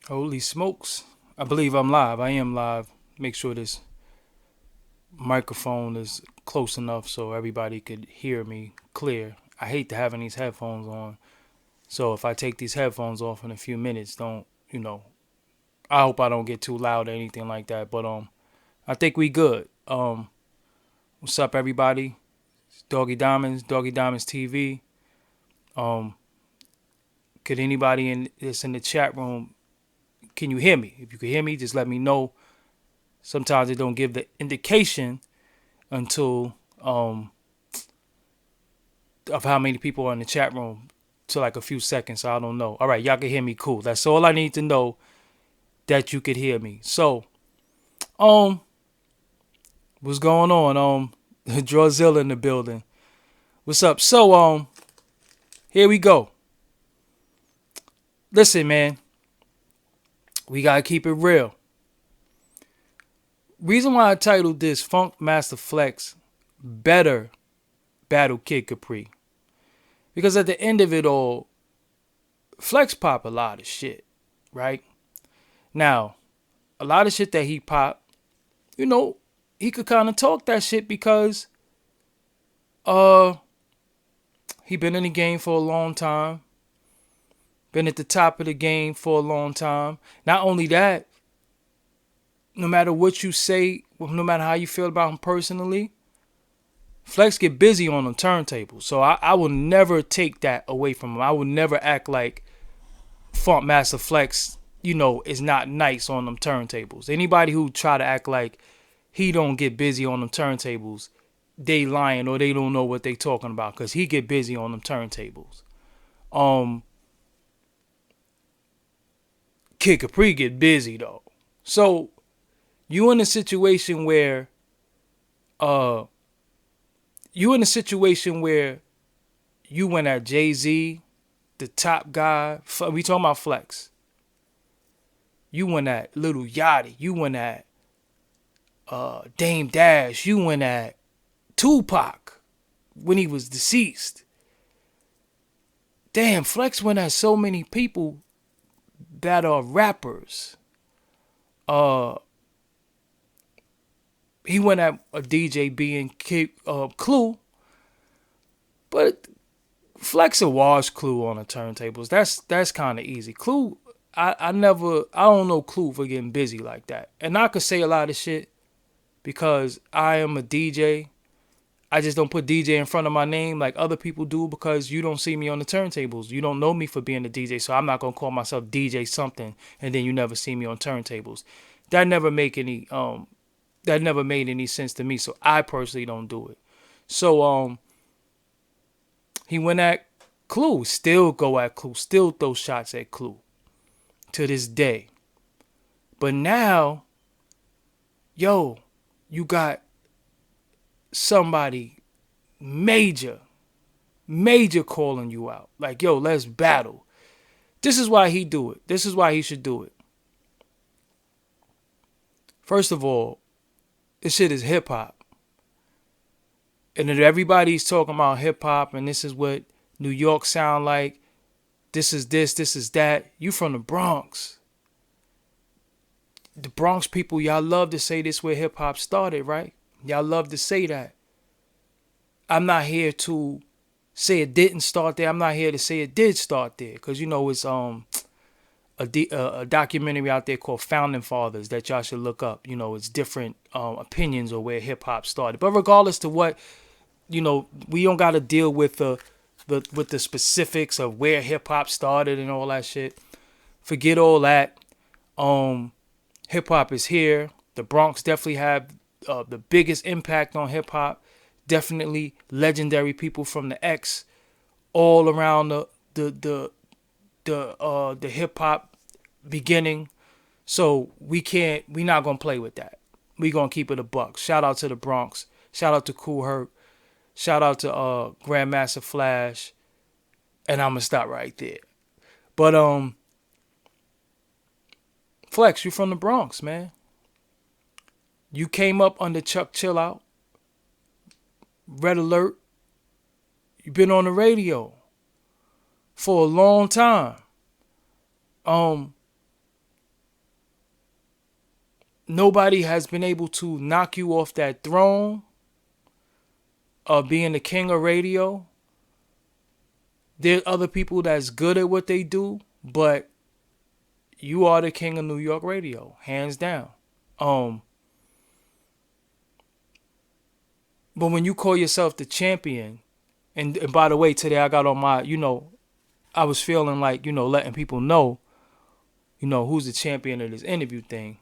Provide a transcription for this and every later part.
Holy smokes. I believe I'm live. I am live. Make sure this microphone is close enough so everybody could hear me clear. I hate to having these headphones on. So if I take these headphones off in a few minutes, don't, I hope I don't get too loud or anything like that. But I think we good. What's up everybody? It's Doggy Diamonds TV. Um could anybody that's in the chat room, can you hear me? If you can hear me, just let me know. Sometimes it don't give the indication until of how many people are in the chat room to like a few seconds. So I don't know. All right, y'all can hear me. Cool. That's all I need to know, that you could hear me. So, um, what's going on? Drawzilla in the building. What's up? So, here we go. Listen, man, we gotta keep it real. Reason why I titled this Funkmaster Flex Better Battle Kid Capri. Because at the end of it all, Flex pop a lot of shit, right? Now, a lot of shit that he pop, you know, he could kind of talk that shit because uh he been in the game for a long time, been at the top of the game for a long time. Not only that, no matter what you say, no matter how you feel about him personally, Flex get busy on the turntables. So I will never take that away from him. I will never act like Funk Master Flex, is not nice on them turntables. Anybody who try to act like he don't get busy on them turntables, they lying or they don't know what they talking about, because he get busy on them turntables. Um, Kid Capri get busy though. So you in a situation where uh you in a situation where you went at Jay-Z, the top guy. We talking about Flex. You went at Little Yachty. You went at Dame Dash. You went at Tupac when he was deceased. Damn, Flex went at so many people that are rappers. Uh, he went at a DJ being Clue, but Flex a wash Clue on the turntables. That's kind of easy. Clue, I don't know Clue for getting busy like that. And I could say a lot of shit because I am a DJ. I just don't put DJ in front of my name like other people do, because you don't see me on the turntables. You don't know me for being a DJ, so I'm not gonna call myself DJ something and then you never see me on turntables. That never make any that never made any sense to me. So I personally don't do it. So he went at Clue, still go at Clue, still throw shots at Clue to this day. But now, yo, you got somebody major, major calling you out. Like, yo, let's battle. This is why he do it. This is why he should do it. First of all, this shit is hip hop. And if everybody's talking about hip hop and this is what New York sound like, this is that, you from the Bronx. The Bronx people, y'all love to say this where hip hop started, right? Y'all love to say that. I'm not here to say it didn't start there. I'm not here to say it did start there, because it's a documentary out there called Founding Fathers that y'all should look up. It's different opinions of where hip hop started. But regardless to what, we don't got to deal with the specifics of where hip hop started and all that shit. Forget all that. Hip hop is here. The Bronx definitely have the biggest impact on hip hop. Definitely legendary people from the X all around the hip hop beginning. So we not gonna play with that. We gonna keep it a buck. Shout out to the Bronx. Shout out to Cool Herc. Shout out to Grandmaster Flash. And I'm gonna stop right there. But Flex, you from the Bronx, man. You came up under Chuck Chill Out, Red Alert. You've been on the radio for a long time. nobody has been able to knock you off that throne of being the king of radio. There's other people that's good at what they do, but you are the king of New York radio, hands down. But when you call yourself the champion, and by the way, today I got on my, I was feeling like, letting people know, who's the champion of this interview thing.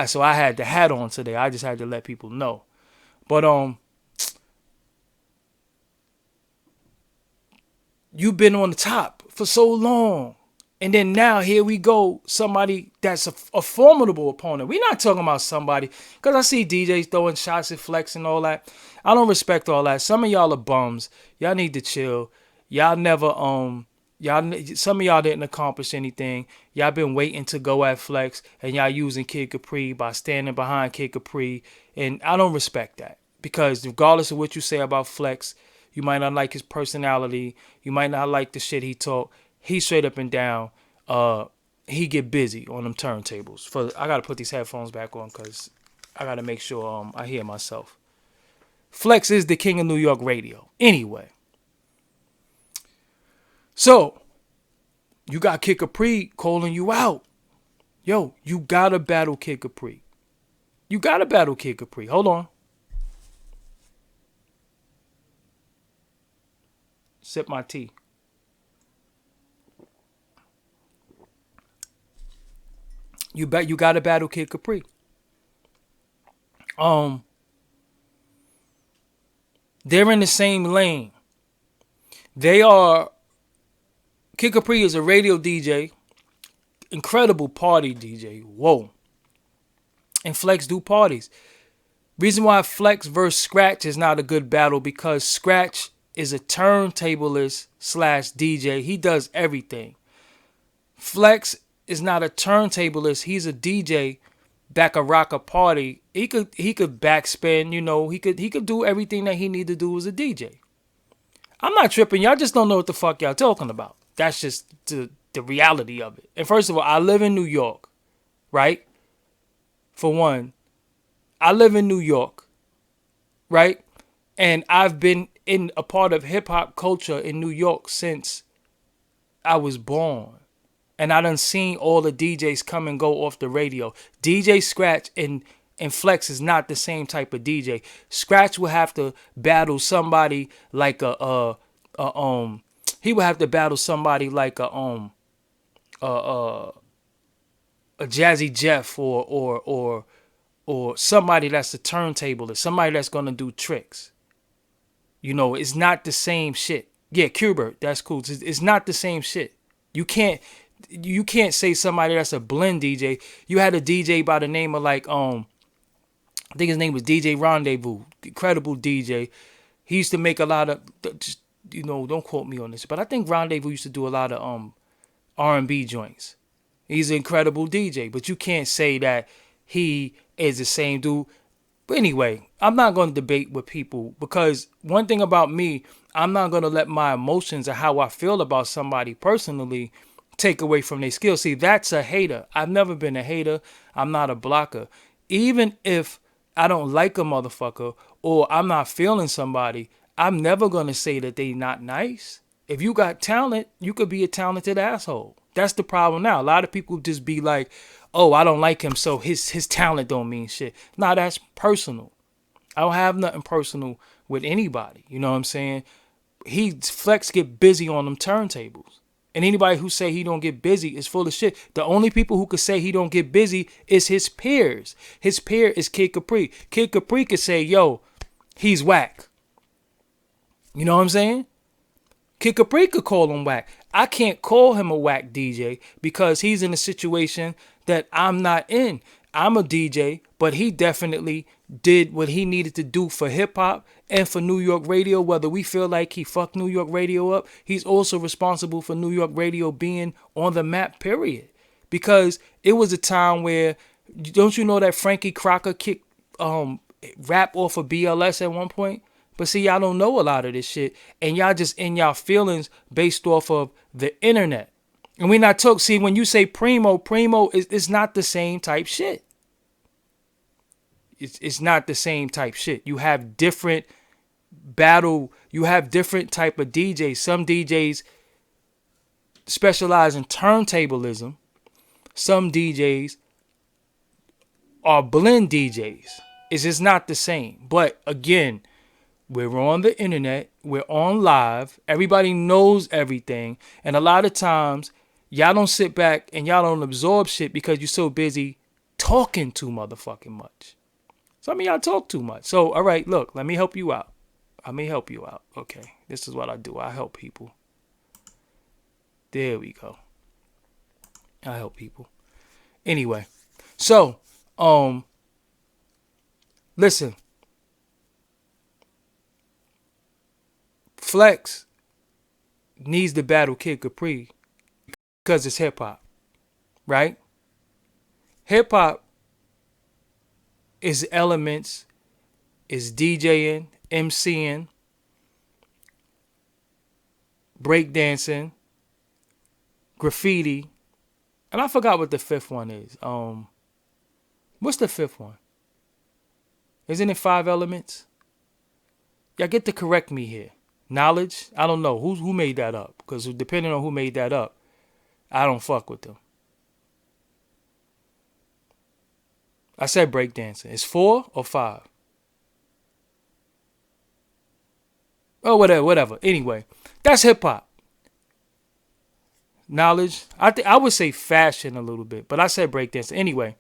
So I had the hat on today. I just had to let people know. But you've been on the top for so long. And then now here we go, somebody that's a formidable opponent. We're not talking about somebody, because I see DJs throwing shots at Flex and all that. I don't respect all that. Some of y'all are bums. Y'all need to chill. Y'all never, some of y'all didn't accomplish anything. Y'all been waiting to go at Flex, and y'all using Kid Capri by standing behind Kid Capri. And I don't respect that, because regardless of what you say about Flex, you might not like his personality. You might not like the shit he talk. He straight up and down, he get busy on them turntables. I gotta put these headphones back on because I gotta make sure I hear myself. Flex is the king of New York radio. Anyway. So, you got Kid Capri calling you out. Yo, you gotta battle Kid Capri. You gotta battle Kid Capri. Hold on. Sip my tea. You gotta battle Kid Capri. They're in the same lane. Kid Capri is a radio DJ, incredible party DJ. Whoa. And Flex do parties. Reason why Flex versus Scratch is not a good battle, because Scratch is a turntablist / DJ. He does everything. Flex is not a turntablist. He's a DJ that could rock a party. He could backspin, he could do everything that he need to do as a DJ. I'm not tripping. Y'all just don't know what the fuck y'all talking about. That's just the reality of it. And first of all, I live in New York, right? For one, I live in New York, right? And I've been in a part of hip hop culture in New York since I was born. And I done seen all the DJs come and go off the radio. DJ Scratch and Flex is not the same type of DJ. Scratch will have to battle somebody like he would have to battle somebody like a Jazzy Jeff or somebody that's a turntablist, somebody that's gonna do tricks. It's not the same shit. Yeah, Qbert, that's cool. It's not the same shit. You can't say somebody that's a blend DJ. You had a DJ by the name of I think his name was DJ Rendezvous, incredible DJ. He used to make a lot of, don't quote me on this, but I think Rendezvous used to do a lot of R&B joints. He's an incredible DJ, but you can't say that he is the same dude. But anyway, I'm not going to debate with people, because one thing about me, I'm not going to let my emotions or how I feel about somebody personally take away from their skills. See, that's a hater. I've never been a hater. I'm not a blocker. Even if I don't like a motherfucker or I'm not feeling somebody, I'm never going to say that they not nice. If you got talent, you could be a talented asshole. That's the problem now. A lot of people just be like, oh, I don't like him, so his talent don't mean shit. Nah, that's personal. I don't have nothing personal with anybody. You know what I'm saying? Flex get busy on them turntables. And anybody who say he don't get busy is full of shit. The only people who could say he don't get busy is his peers. His peer is Kid Capri. Kid Capri could say, yo, he's whack. You know what I'm saying? Kid Capri could call him whack. I can't call him a whack DJ because he's in a situation that I'm not in. I'm a DJ, but he definitely did what he needed to do for hip hop and for New York radio. Whether we feel like he fucked New York radio up, he's also responsible for New York radio being on the map, period. Because it was a time where, don't you know that Frankie Crocker kicked rap off of BLS at one point? But see, y'all don't know a lot of this shit, and y'all just in y'all feelings based off of the internet. And we not talk. See, when you say primo is not the same type shit. It's not the same type shit. You have different you have different type of DJs. Some DJs specialize in turntablism. Some DJs are blend DJs. It's just not the same. But again, we're on the internet. We're on live. Everybody knows everything. And a lot of times, y'all don't sit back and y'all don't absorb shit because you're so busy talking too motherfucking much. Some of y'all talk too much. So, all right, look, let me help you out. Okay, this is what I do. I help people. There we go. I help people. Anyway, so, listen. Flex needs to battle Kid Capri because it's hip hop, right? Hip hop is elements, is DJing, MCing, breakdancing, graffiti, and I forgot what the fifth one is. What's the fifth one? Isn't it 5 elements? Y'all get to correct me here. Knowledge? I don't know. Who made that up? Because depending on who made that up, I don't fuck with them. I said breakdancing. It's 4 or 5? Oh, whatever. Anyway, that's hip hop. Knowledge. I would say fashion a little bit, but I said breakdancing. Anyway,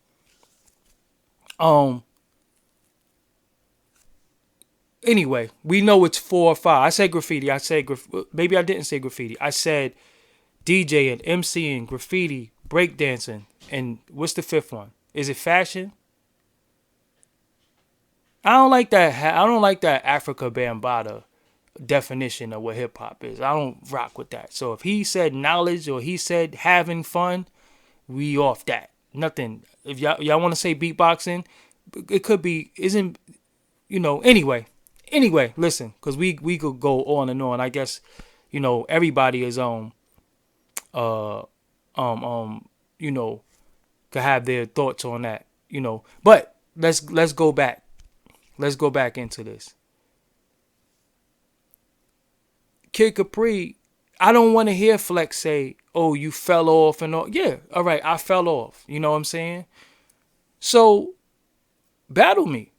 Anyway, we know it's 4 or 5. I said graffiti. Maybe I didn't say graffiti. I said DJing, MCing, graffiti, breakdancing, and what's the fifth one? Is it fashion? I don't like that. I don't like that Africa Bambaataa definition of what hip hop is. I don't rock with that. So if he said knowledge or he said having fun, we off that. Nothing. If y'all want to say beatboxing, it could be. Isn't Anyway. Listen, because we could go on and on. I guess everybody is could have their thoughts on that. But let's go back. Let's go back into this. Kid Capri, I don't want to hear Flex say, "Oh, you fell off," and all. Yeah, all right, I fell off. You know what I'm saying? So battle me.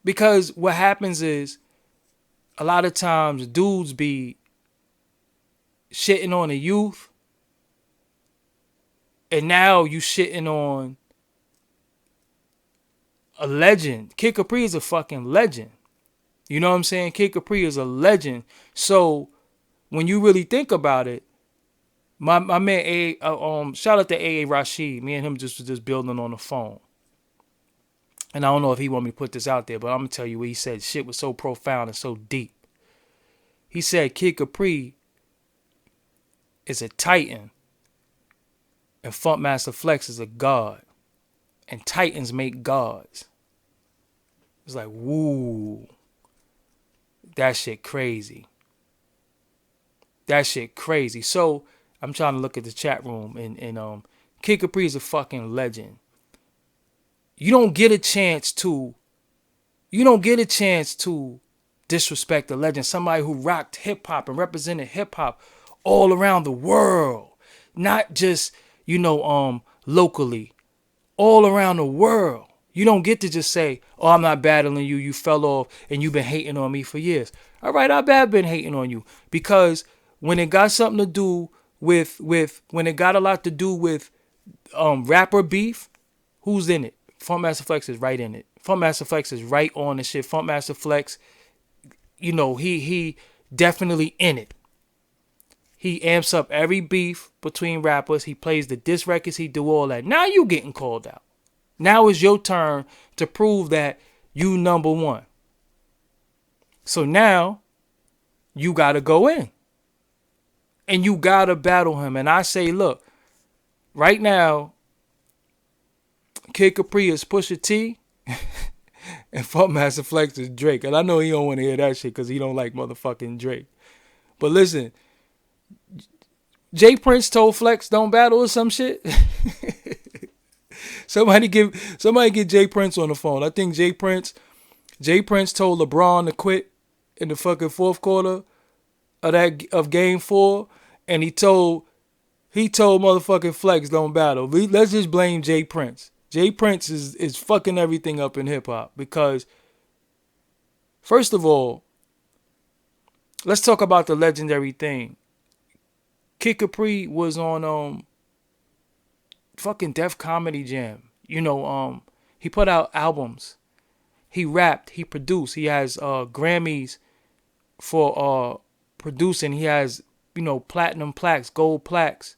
Because what happens is a lot of times dudes be shitting on the youth, and now you shitting on a legend. Kid Capri is a fucking legend. You know what I'm saying? Kid Capri is a legend. So when you really think about it, my man shout out to A.A. Rashid. Me and him was just building on the phone. And I don't know if he want me to put this out there, but I'm going to tell you what he said. Shit was so profound and so deep. He said Kid Capri is a titan and Funkmaster Flex is a god. And titans make gods. It's like, woo. That shit crazy. That shit crazy. So I'm trying to look at the chat room and Kid Capri is a fucking legend. You don't get a chance to disrespect a legend, somebody who rocked hip hop and represented hip hop all around the world, not just locally, all around the world. You don't get to just say, "Oh, I'm not battling you. You fell off and you've been hating on me for years." All right, I've been hating on you because when it got something to do with when it got a lot to do with rapper beef, who's in it? Funkmaster Flex is right in it. Funkmaster Flex is right on the shit. Funkmaster Flex, he definitely in it. He amps up every beef between rappers. He plays the diss records. He do all that. Now you getting called out. Now it's your turn to prove that you number one. So now you got to go in. And you got to battle him. And I say, look, right now, Kid Capri is Pusha T and Funkmaster Flex is Drake. And I know he don't want to hear that shit because he don't like motherfucking Drake. But listen, Jay Prince told Flex don't battle or some shit. somebody get Jay Prince on the phone. I think Jay Prince told LeBron to quit in the fucking fourth quarter of game 4, and he told motherfucking Flex don't battle. Let's just blame Jay Prince. Jay Prince is fucking everything up in hip hop because, first of all, let's talk about the legendary thing. Kid Capri was on fucking Def Comedy Jam. He put out albums. He rapped. He produced. He has Grammys for producing. He has platinum plaques, gold plaques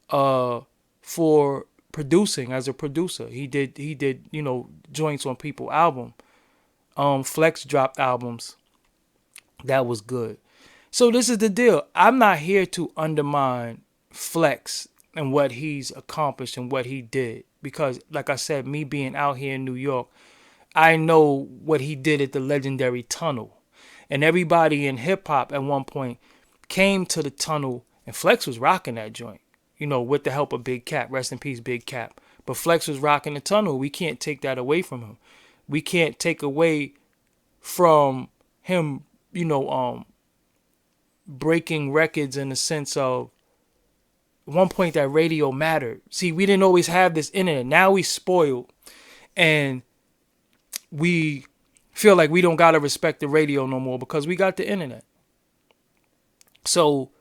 for producing as a producer. He did joints on people album. Flex dropped albums. That was good. So this is the deal. I'm not here to undermine Flex and what he's accomplished and what he did. Because, like I said, me being out here in New York, I know what he did at the legendary Tunnel. And everybody in hip-hop at one point came to the Tunnel, and Flex was rocking that joint. With the help of Big Cap. Rest in peace, Big Cap. But Flex was rocking the Tunnel. We can't take that away from him. We can't take away from him, breaking records in the sense of, at one point that radio mattered. See, we didn't always have this internet. Now we spoiled, and we feel like we don't gotta respect the radio no more because we got the internet. So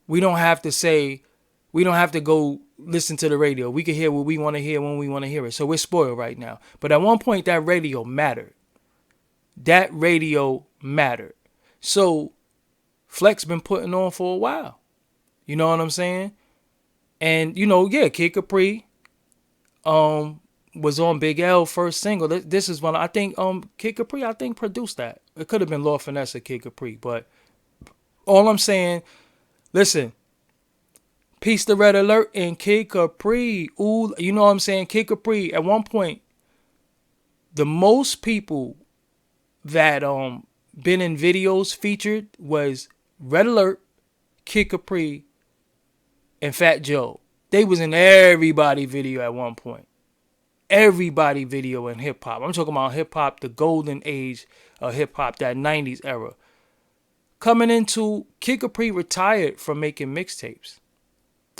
we don't have to go listen to the radio. We can hear what we want to hear when we want to hear it. So we're spoiled right now. But at one point that radio mattered. So Flex been putting on for a while. You know what I'm saying? And, Kid Capri was on Big L first single. This is one, I think Kid Capri, produced that. It could have been Lord Finesse or Kid Capri. But all I'm saying, listen, peace to Red Alert and Kid Capri. Ooh, you know what I'm saying? Kid Capri, at one point, the most people that been in videos featured was Red Alert, Kid Capri, and Fat Joe. They was in everybody video at one point. Everybody video in hip hop. I'm talking about hip hop, the golden age of hip hop, that 90s era. Coming into, Kid Capri retired from making mixtapes.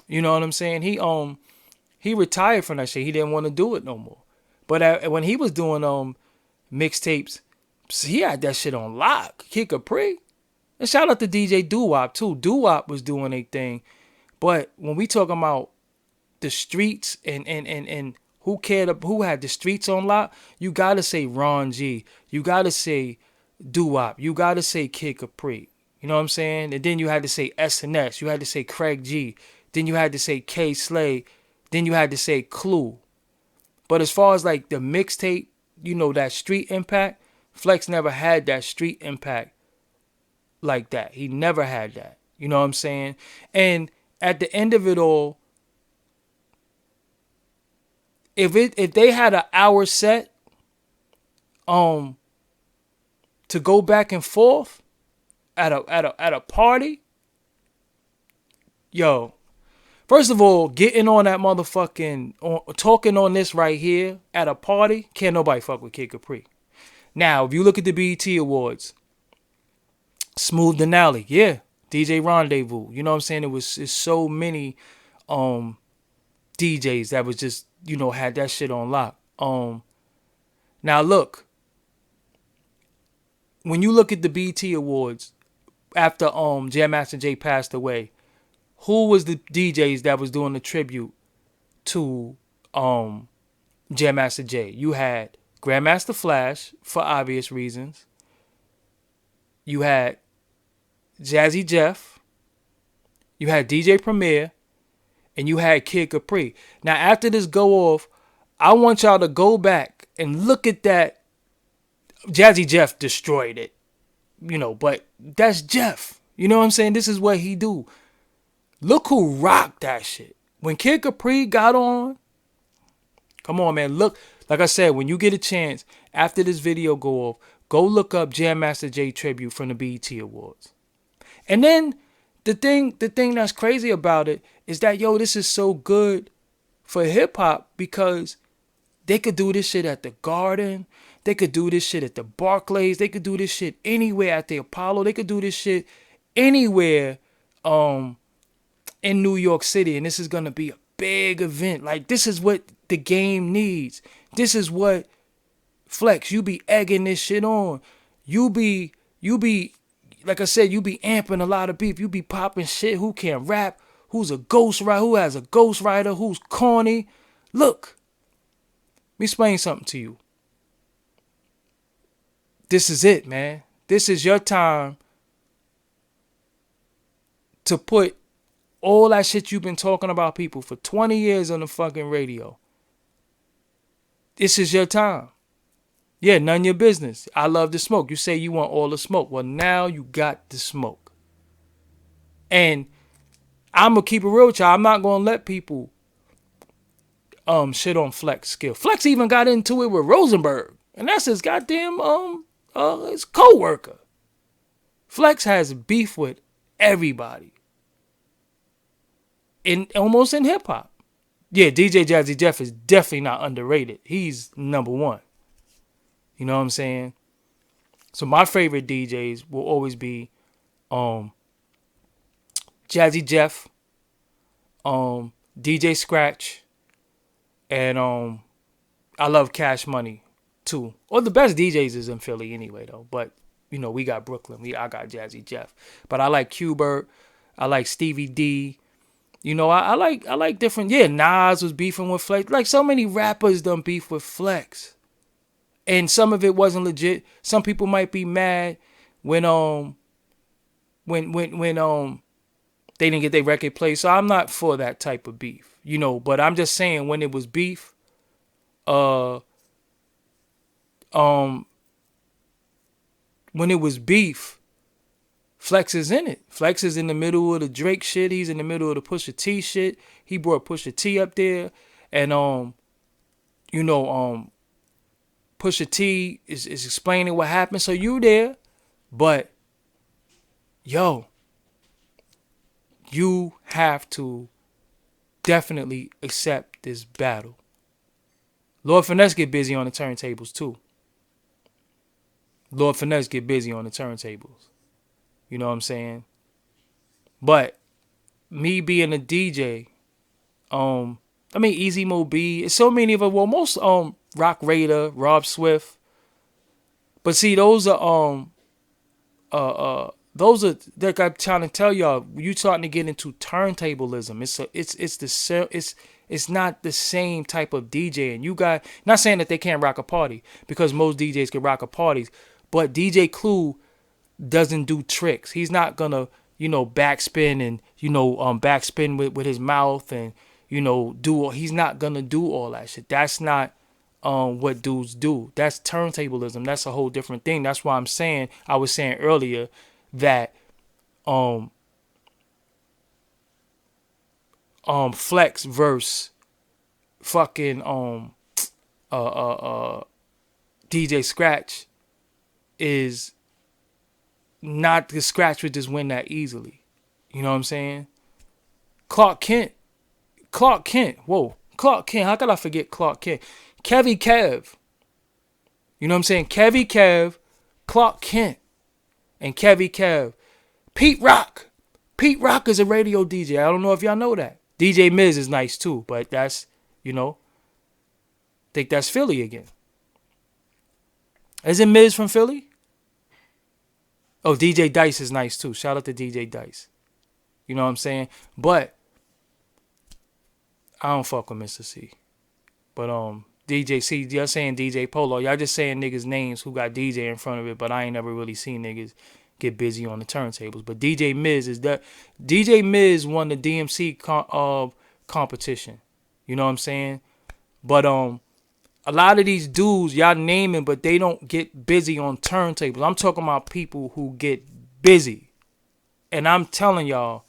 You know what I'm saying? He retired from that shit. He didn't want to do it no more. But when he was doing mixtapes, he had that shit on lock. Kid Capri. And shout out to DJ Doo-Wop too. Doo-Wop was doing a thing. But when we talking about the streets and who had the streets on lock, you gotta say Ron G. You gotta say Doo-Wop. You gotta say Kid Capri. You know what I'm saying? And then you had to say SNS. You had to say Craig G. Then you had to say K Slay. Then you had to say Clue. But as far as like the mixtape, that street impact, Flex never had that street impact like that. He never had that. You know what I'm saying? And at the end of it all, if they had an hour set to go back and forth at a party, yo, first of all, getting on that motherfucking talking on this right here at a party, can't nobody fuck with Kid Capri. Now, if you look at the BET Awards, Smooth Denali, yeah, DJ Rendezvous. You know what I'm saying? It's so many DJs that was just, had that shit on lock. Now look, when you look at the BET Awards after Jam Master Jay passed away, who was the DJs that was doing the tribute to Jam Master Jay? You had Grandmaster Flash, for obvious reasons. You had Jazzy Jeff. You had DJ Premier. And you had Kid Capri. Now, after this go off, I want y'all to go back and look at that. Jazzy Jeff destroyed it. But that's Jeff. You know what I'm saying? This is what he do. Look who rocked that shit. When Kid Capri got on, come on, man. Look, like I said, when you get a chance, after this video go off, go look up Jam Master Jay tribute from the BET Awards. And then The thing that's crazy about it is that, yo, this is so good for hip hop because they could do this shit at the Garden. They could do this shit at the Barclays. They could do this shit anywhere at the Apollo. They could do this shit anywhere in New York City. And this is going to be a big event. Like, this is what the game needs. This is what, Flex, you be egging this shit on. You be, like I said, you be amping a lot of beef. You be popping shit. Who can rap? Who's a ghostwriter? Who has a ghostwriter? Who's corny? Look, let me explain something to you. This is it, man. This is your time to put all that shit you've been talking about people for 20 years on the fucking radio. This is your time. Yeah, none of your business. I love the smoke. You say you want all the smoke. Well, now you got the smoke. And I'm going to keep it real with y'all. I'm not going to let people shit on Flex skill. Flex even got into it with Rosenberg. And that's his goddamn his co-worker. Flex has beef with everybody. Almost in hip hop. Yeah, DJ Jazzy Jeff is definitely not underrated. He's number one. You know what I'm saying? So my favorite DJs will always be Jazzy Jeff, DJ Scratch, and I love Cash Money too. Or the best DJs is in Philly anyway though. But you know, we got Brooklyn. I got Jazzy Jeff. But I like Qbert. I like Stevie D. You know, I like different. Yeah, Nas was beefing with Flex. Like so many rappers done beef with Flex. And some of it wasn't legit. Some people might be mad when they didn't get their record played. So I'm not for that type of beef, you know. But I'm just saying when it was beef, when it was beef, Flex is in it. Flex is in the middle of the Drake shit. He's in the middle of the Pusha T shit. He brought Pusha T up there, and Pusha T is explaining what happened. So you there, but yo, you have to definitely accept this battle. Lord Finesse get busy on the turntables too. Lord Finesse get busy on the turntables. You know what I'm saying? But me being a DJ, Easy Mo B, it's so many of them. Well, most Rock Raider, Rob Swift. But see, those are like I'm trying to tell y'all, you starting to get into turntablism. It's not the same type of DJ. And you got, not saying that they can't rock a party, because most DJs can rock a party, but DJ Clue doesn't do tricks. He's not gonna, backspin and backspin with his mouth and he's not gonna do all that shit. That's not what dudes do. That's turntablism. That's a whole different thing. That's why I was saying earlier that Flex versus fucking DJ Scratch is not, the Scratch would just win that easily. You know what I'm saying? Clark Kent. Whoa. Clark Kent. How could I forget Clark Kent? Kevy Kev. You know what I'm saying? Kevy Kev, Clark Kent, and Kevy Kev. Pete Rock. Pete Rock is a radio DJ. I don't know if y'all know that. DJ Miz is nice too, but that's, think that's Philly again. Isn't Miz from Philly? Oh, DJ Dice is nice too. Shout out to DJ Dice. You know what I'm saying? But I don't fuck with Mr. C. But DJ C, y'all saying DJ Polo. Y'all just saying niggas' names who got DJ in front of it, but I ain't never really seen niggas get busy on the turntables. But DJ Miz is that. DJ Miz won the DMC competition. You know what I'm saying? But a lot of these dudes, y'all naming, but they don't get busy on turntables. I'm talking about people who get busy. And I'm telling y'all,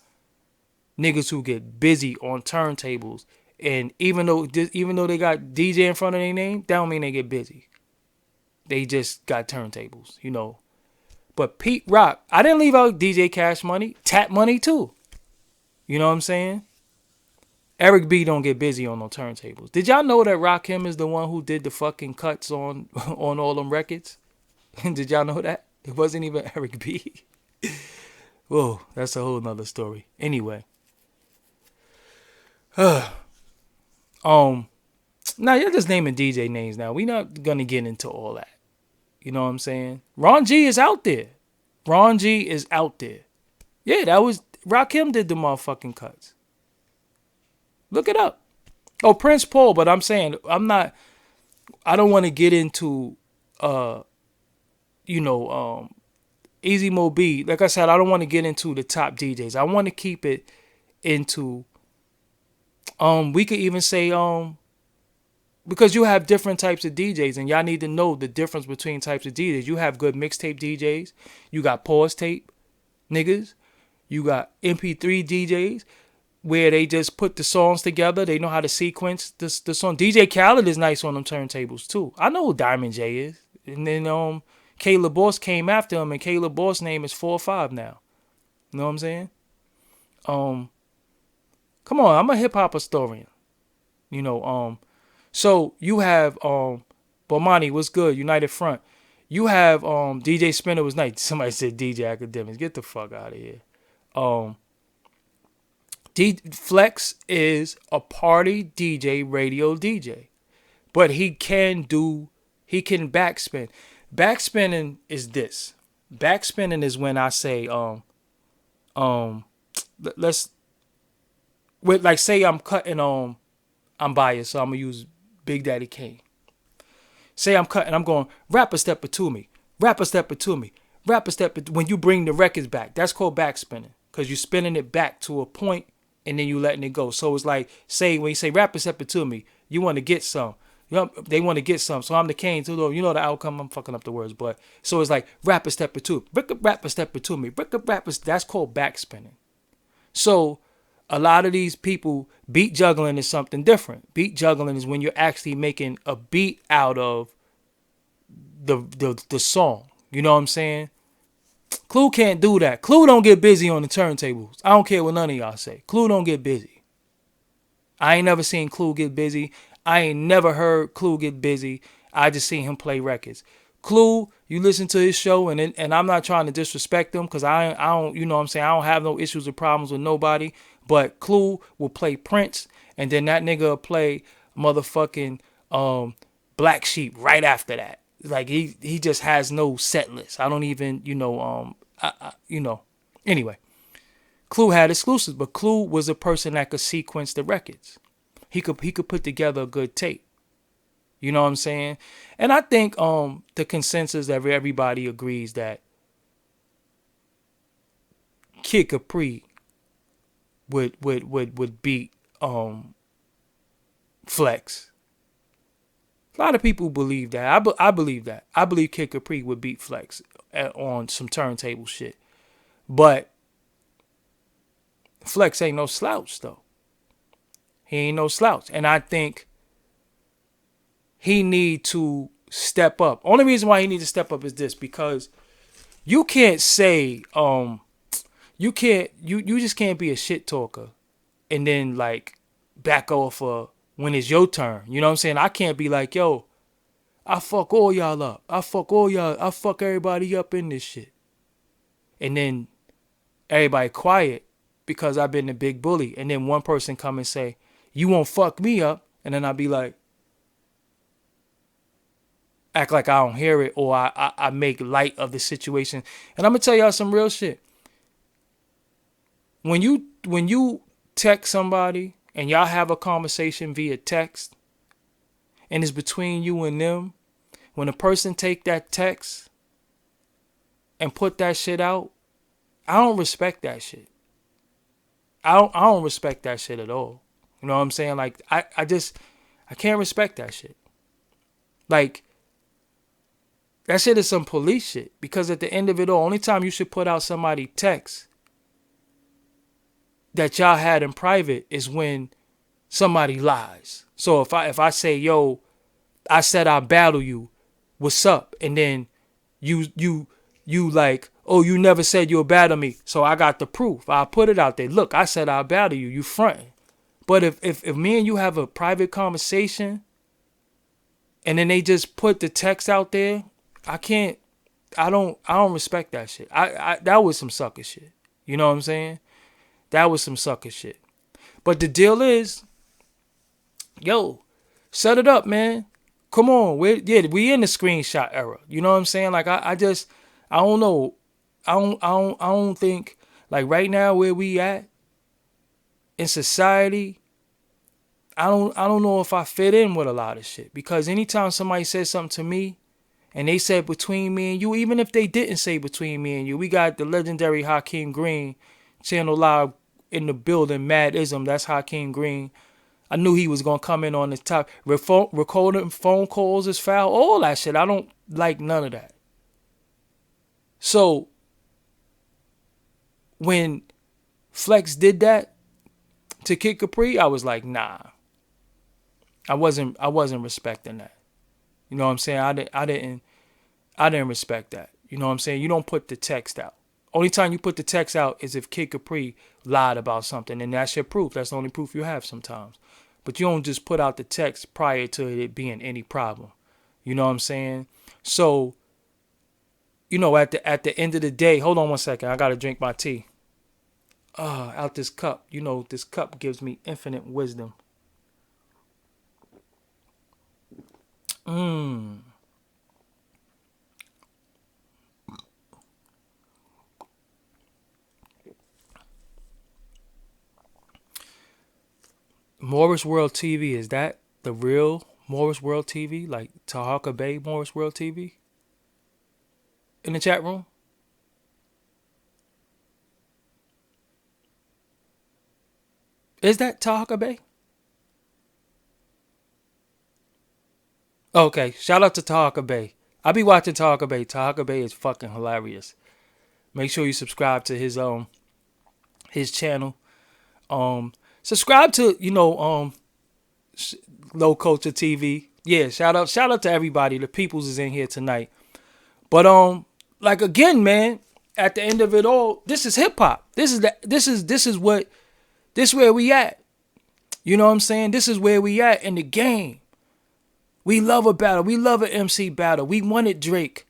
niggas who get busy on turntables. And even though they got DJ in front of their name, that don't mean they get busy. They just got turntables, But Pete Rock, I didn't leave out DJ Cash Money, Tap Money too. You know what I'm saying? Eric B don't get busy on no turntables. Did y'all know that Rakim is the one who did the fucking cuts on on all them records? Did y'all know that? It wasn't even Eric B. Whoa, that's a whole nother story. Anyway. Now you're just naming DJ names now. We're not gonna get into all that. You know what I'm saying? Ron G is out there. Ron G is out there. Yeah, that was Rakim did the motherfucking cuts. Look it up. Oh, Prince Paul, but I'm saying I don't want to get into Easy Mo B. Like I said, I don't want to get into the top DJs. I want to keep it into we could even say because you have different types of DJs and y'all need to know the difference between types of DJs. You have good mixtape DJs, you got pause tape niggas, you got MP3 DJs where they just put the songs together. They know how to sequence the song. DJ Khaled is nice on them turntables too. I know who Diamond J is. And then Caleb Boss came after him, and Caleb Boss' name is 4-5 now. You know what I'm saying? Come on, I'm a hip hop historian. You know, so you have Bomani, what's good? United Front. You have DJ Spinner was nice. Somebody said DJ Academics. Get the fuck out of here. Flex is a party DJ, radio DJ. But he can backspin. Backspinning is this. Backspinning is when I say, say I'm cutting I'm biased, so I'm gonna use Big Daddy Kane. Say I'm cutting, I'm going, rap a step or to me, rap a step or to me, rap a step. When you bring the records back, that's called backspinning, because you're spinning it back to a point and then you letting it go. So it's like, say when you say rap a step or to me, you want to get some. You know, they want to get some. So I'm the Kane too. You know the outcome. I'm fucking up the words, but so it's like rap a step or two, rap a step or to me, that's called backspinning. So a lot of these people, beat juggling is something different. Beat juggling is when you're actually making a beat out of the song. You know what I'm saying? Clue can't do that. Clue don't get busy on the turntables. I don't care what none of y'all say. Clue don't get busy. I ain't never seen Clue get busy. I ain't never heard Clue get busy. I just seen him play records. Clue, you listen to his show, and I'm not trying to disrespect him, because I don't, you know what I'm saying, I don't have no issues or problems with nobody, but Clue will play Prince, and then that nigga will play motherfucking Black Sheep right after that. Like, he just has no set list. I don't even, anyway. Clue had exclusives, but Clue was a person that could sequence the records. He could put together a good tape. You know what I'm saying? And I think the consensus that everybody agrees that Kid Capri would beat Flex. A lot of people believe that. I believe that. I believe Kid Capri would beat Flex on some turntable shit. But Flex ain't no slouch though. He ain't no slouch. And I think he need to step up. Only reason why he needs to step up is this, because you can't say you just can't be a shit talker and then like back off when it's your turn. You know what I'm saying? I can't be like, yo, I fuck all y'all up. I fuck everybody up in this shit. And then everybody quiet because I've been the big bully. And then one person come and say, you won't fuck me up. And then I'll be like, act like I don't hear it, or I make light of the situation. And I'm going to tell y'all some real shit. When you text somebody and y'all have a conversation via text and it's between you and them, when a person take that text and put that shit out, I don't respect that shit. I don't respect that shit at all. You know what I'm saying? Like, I can't respect that shit. Like, that shit is some police shit. Because at the end of it all, only time you should put out somebody text that y'all had in private is when somebody lies. So if I say, yo, I said I'll battle you, what's up? And then you you like, oh, you never said you'll battle me, so I got the proof. I'll put it out there. Look, I said I'll battle you. You fronting. But if me and you have a private conversation and then they just put the text out there, I don't respect that shit. That was some sucker shit. You know what I'm saying? That was some sucker shit. But the deal is, yo, set it up, man. Come on. We in the screenshot era. You know what I'm saying? Like I don't know. I don't think, like, right now where we at in society, I don't know if I fit in with a lot of shit. Because anytime somebody says something to me and they said between me and you, even if they didn't say between me and you, we got the legendary Hakeem Green, channel live in the building, Mad Ism. That's Hakeem Green. I knew he was going to come in on the top. Recording phone calls is foul. All that shit. I don't like none of that. So when Flex did that to Kid Capri, I was like, nah. I wasn't respecting that. You know what I'm saying? I didn't respect that. You know what I'm saying? You don't put the text out. Only time you put the text out is if Kid Capri lied about something, and that's your proof. That's the only proof you have sometimes. But you don't just put out the text prior to it being any problem. You know what I'm saying? So, you know, at the end of the day, hold on one second. I gotta drink my tea. Out this cup. You know, this cup gives me infinite wisdom. Morris World TV, is that the real Morris World TV? Like Tahaka Bay Morris World TV? In the chat room? Is that Tahaka Bay? Okay, shout out to Tahaka Bay. I be watching Tahaka Bay. Tahaka Bay is fucking hilarious. Make sure you subscribe to his channel. Subscribe to, Low Culture TV. Yeah, shout out to everybody. The peoples is in here tonight. But like, again, man, at the end of it all, this is hip hop. This is where we at. You know what I'm saying? This is where we at in the game. We love a battle. We love an MC battle. We wanted Drake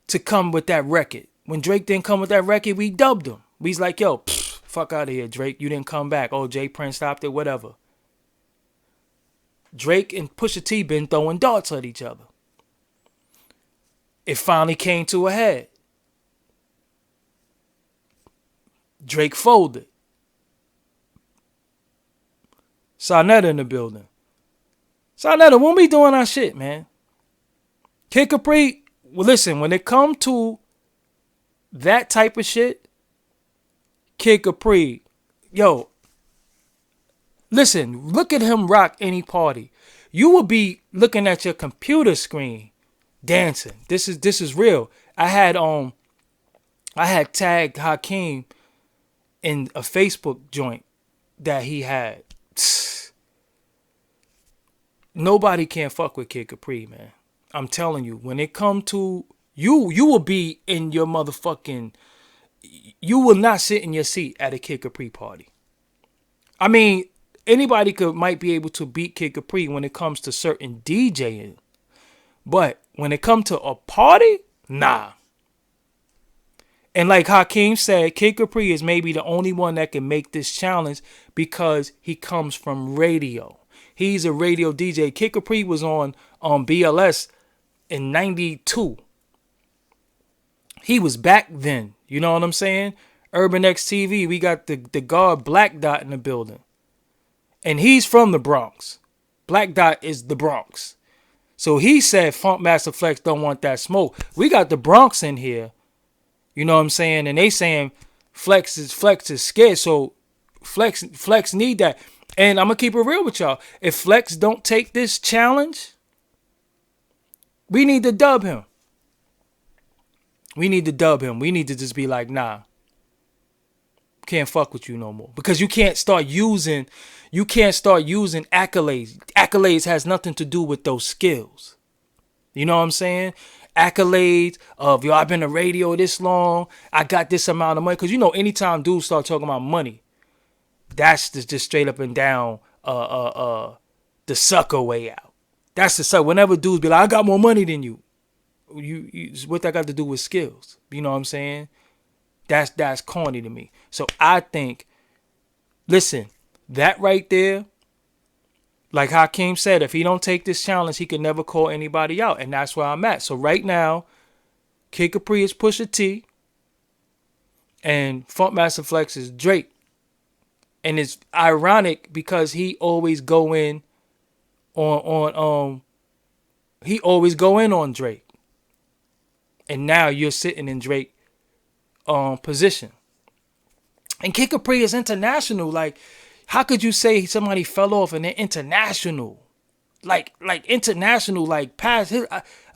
to come with that record. When Drake didn't come with that record, we dubbed him. We's like, yo, fuck out of here, Drake. You didn't come back. Oh, Jay Prince stopped it, whatever. Drake and Pusha T been throwing darts at each other. It finally came to a head. Drake folded. Sarnetta in the building. Sarnetta, when we doing our shit, man? Kid Capri, well, listen, when it come to that type of shit, Kid Capri, yo, listen, look at him rock any party. You will be looking at your computer screen dancing. This is real. I had tagged Hakeem in a Facebook joint that he had. Nobody can fuck with Kid Capri, man. I'm telling you, when it come to you will be in your motherfucking, you will not sit in your seat at a Kid Capri party. I mean, anybody might be able to beat Kid Capri when it comes to certain DJing. But when it comes to a party, nah. And like Hakeem said, Kid Capri is maybe the only one that can make this challenge because he comes from radio. He's a radio DJ. Kid Capri was on BLS in 92. He was back then. You know what I'm saying? Urban X TV, we got the guard Black Dot in the building. And he's from the Bronx. Black Dot is the Bronx. So he said Funkmaster Flex don't want that smoke. We got the Bronx in here. You know what I'm saying? And they saying Flex is scared. So Flex need that. And I'm going to keep it real with y'all. If Flex don't take this challenge, we need to dub him. We need to dub him. We need to just be like, nah. Can't fuck with you no more. Because you can't start using accolades. Accolades has nothing to do with those skills. You know what I'm saying? accolades of, yo, I've been to radio this long, I got this amount of money. Because, you know, anytime dudes start talking about money, that's just straight up and down the sucker way out. That's the sucker. Whenever dudes be like, I got more money than you. What that got to do with skills? You know what I'm saying? That's corny to me. So I think, listen, that right there, like Hakeem said, if he don't take this challenge, he can never call anybody out. And that's where I'm at. So right now, Kid Capri is Pusha T. And Funkmaster Flex is Drake. And it's ironic because he always go in on Drake. And now you're sitting in Drake position. And Kid Capri is international. Like, how could you say somebody fell off and they're international? Like international, like past his,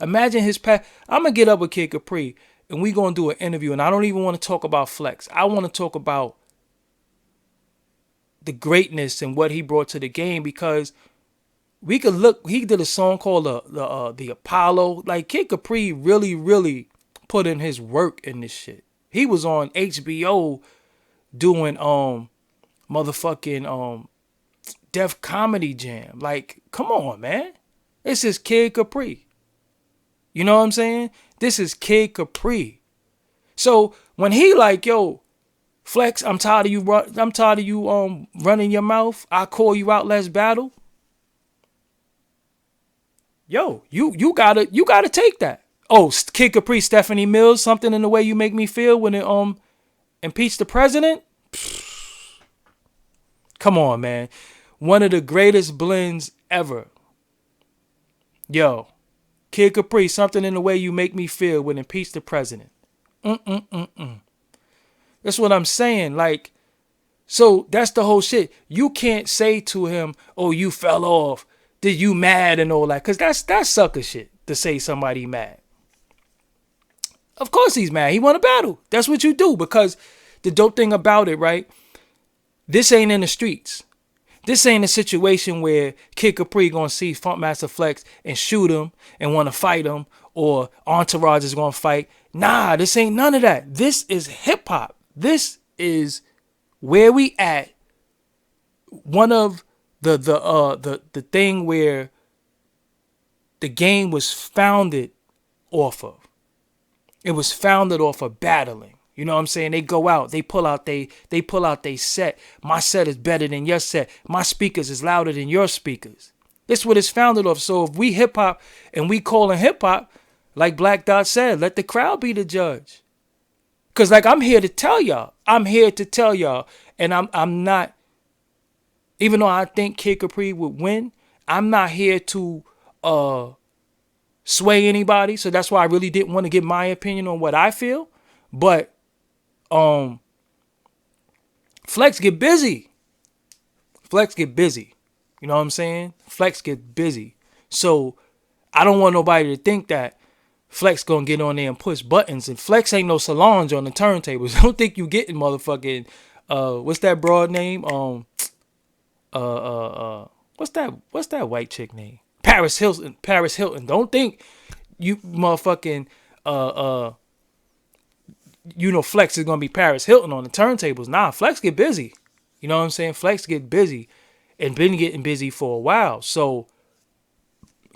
imagine his past. I'm going to get up with Kid Capri and we going to do an interview. And I don't even want to talk about Flex. I want to talk about the greatness and what he brought to the game, because we could look, he did a song called the Apollo. Like, Kid Capri really, really put in his work in this shit. He was on HBO doing motherfucking Def Comedy Jam. Like, come on, man. This is Kid Capri. You know what I'm saying? This is Kid Capri. So when he like, yo, Flex, I'm tired of you running your mouth. I call you out, let's battle. Yo, you gotta take that. Oh, Kid Capri, Stephanie Mills, something in the way you make me feel when it impeached the president. Come on, man. One of the greatest blends ever. Yo, Kid Capri, something in the way you make me feel when impeached the president. That's what I'm saying. Like, so that's the whole shit. You can't say to him, oh, you fell off. Did you mad and all that? Because that's sucker shit to say somebody mad. Of course he's mad. He won a battle. That's what you do. Because the dope thing about it, right? This ain't in the streets. This ain't a situation where Kid Capri gonna see Funkmaster Flex and shoot him and want to fight him, or Entourage is gonna fight. Nah, this ain't none of that. This is hip hop. This is where we at. One of the thing where the game was founded off of. It was founded off of battling. You know what I'm saying? They go out, they pull out they set. My set is better than your set. My speakers is louder than your speakers. That's what it's founded off. So if we hip hop and we calling hip hop, like Black Dot said, let the crowd be the judge. Cause like I'm here to tell y'all, and I'm not. Even though I think Kid Capri would win, I'm not here to sway anybody. So that's why I really didn't want to give my opinion on what I feel. But Flex get busy. You know what I'm saying? Flex get busy. So I don't want nobody to think that Flex gonna get on there and push buttons. And Flex ain't no Solange on the turntables. Don't think you getting motherfucking what's that broad name? What's that white chick name? Paris Hilton. Don't think you motherfucking Flex is gonna be Paris Hilton on the turntables. Nah, Flex get busy. You know what I'm saying? Flex get busy and been getting busy for a while. So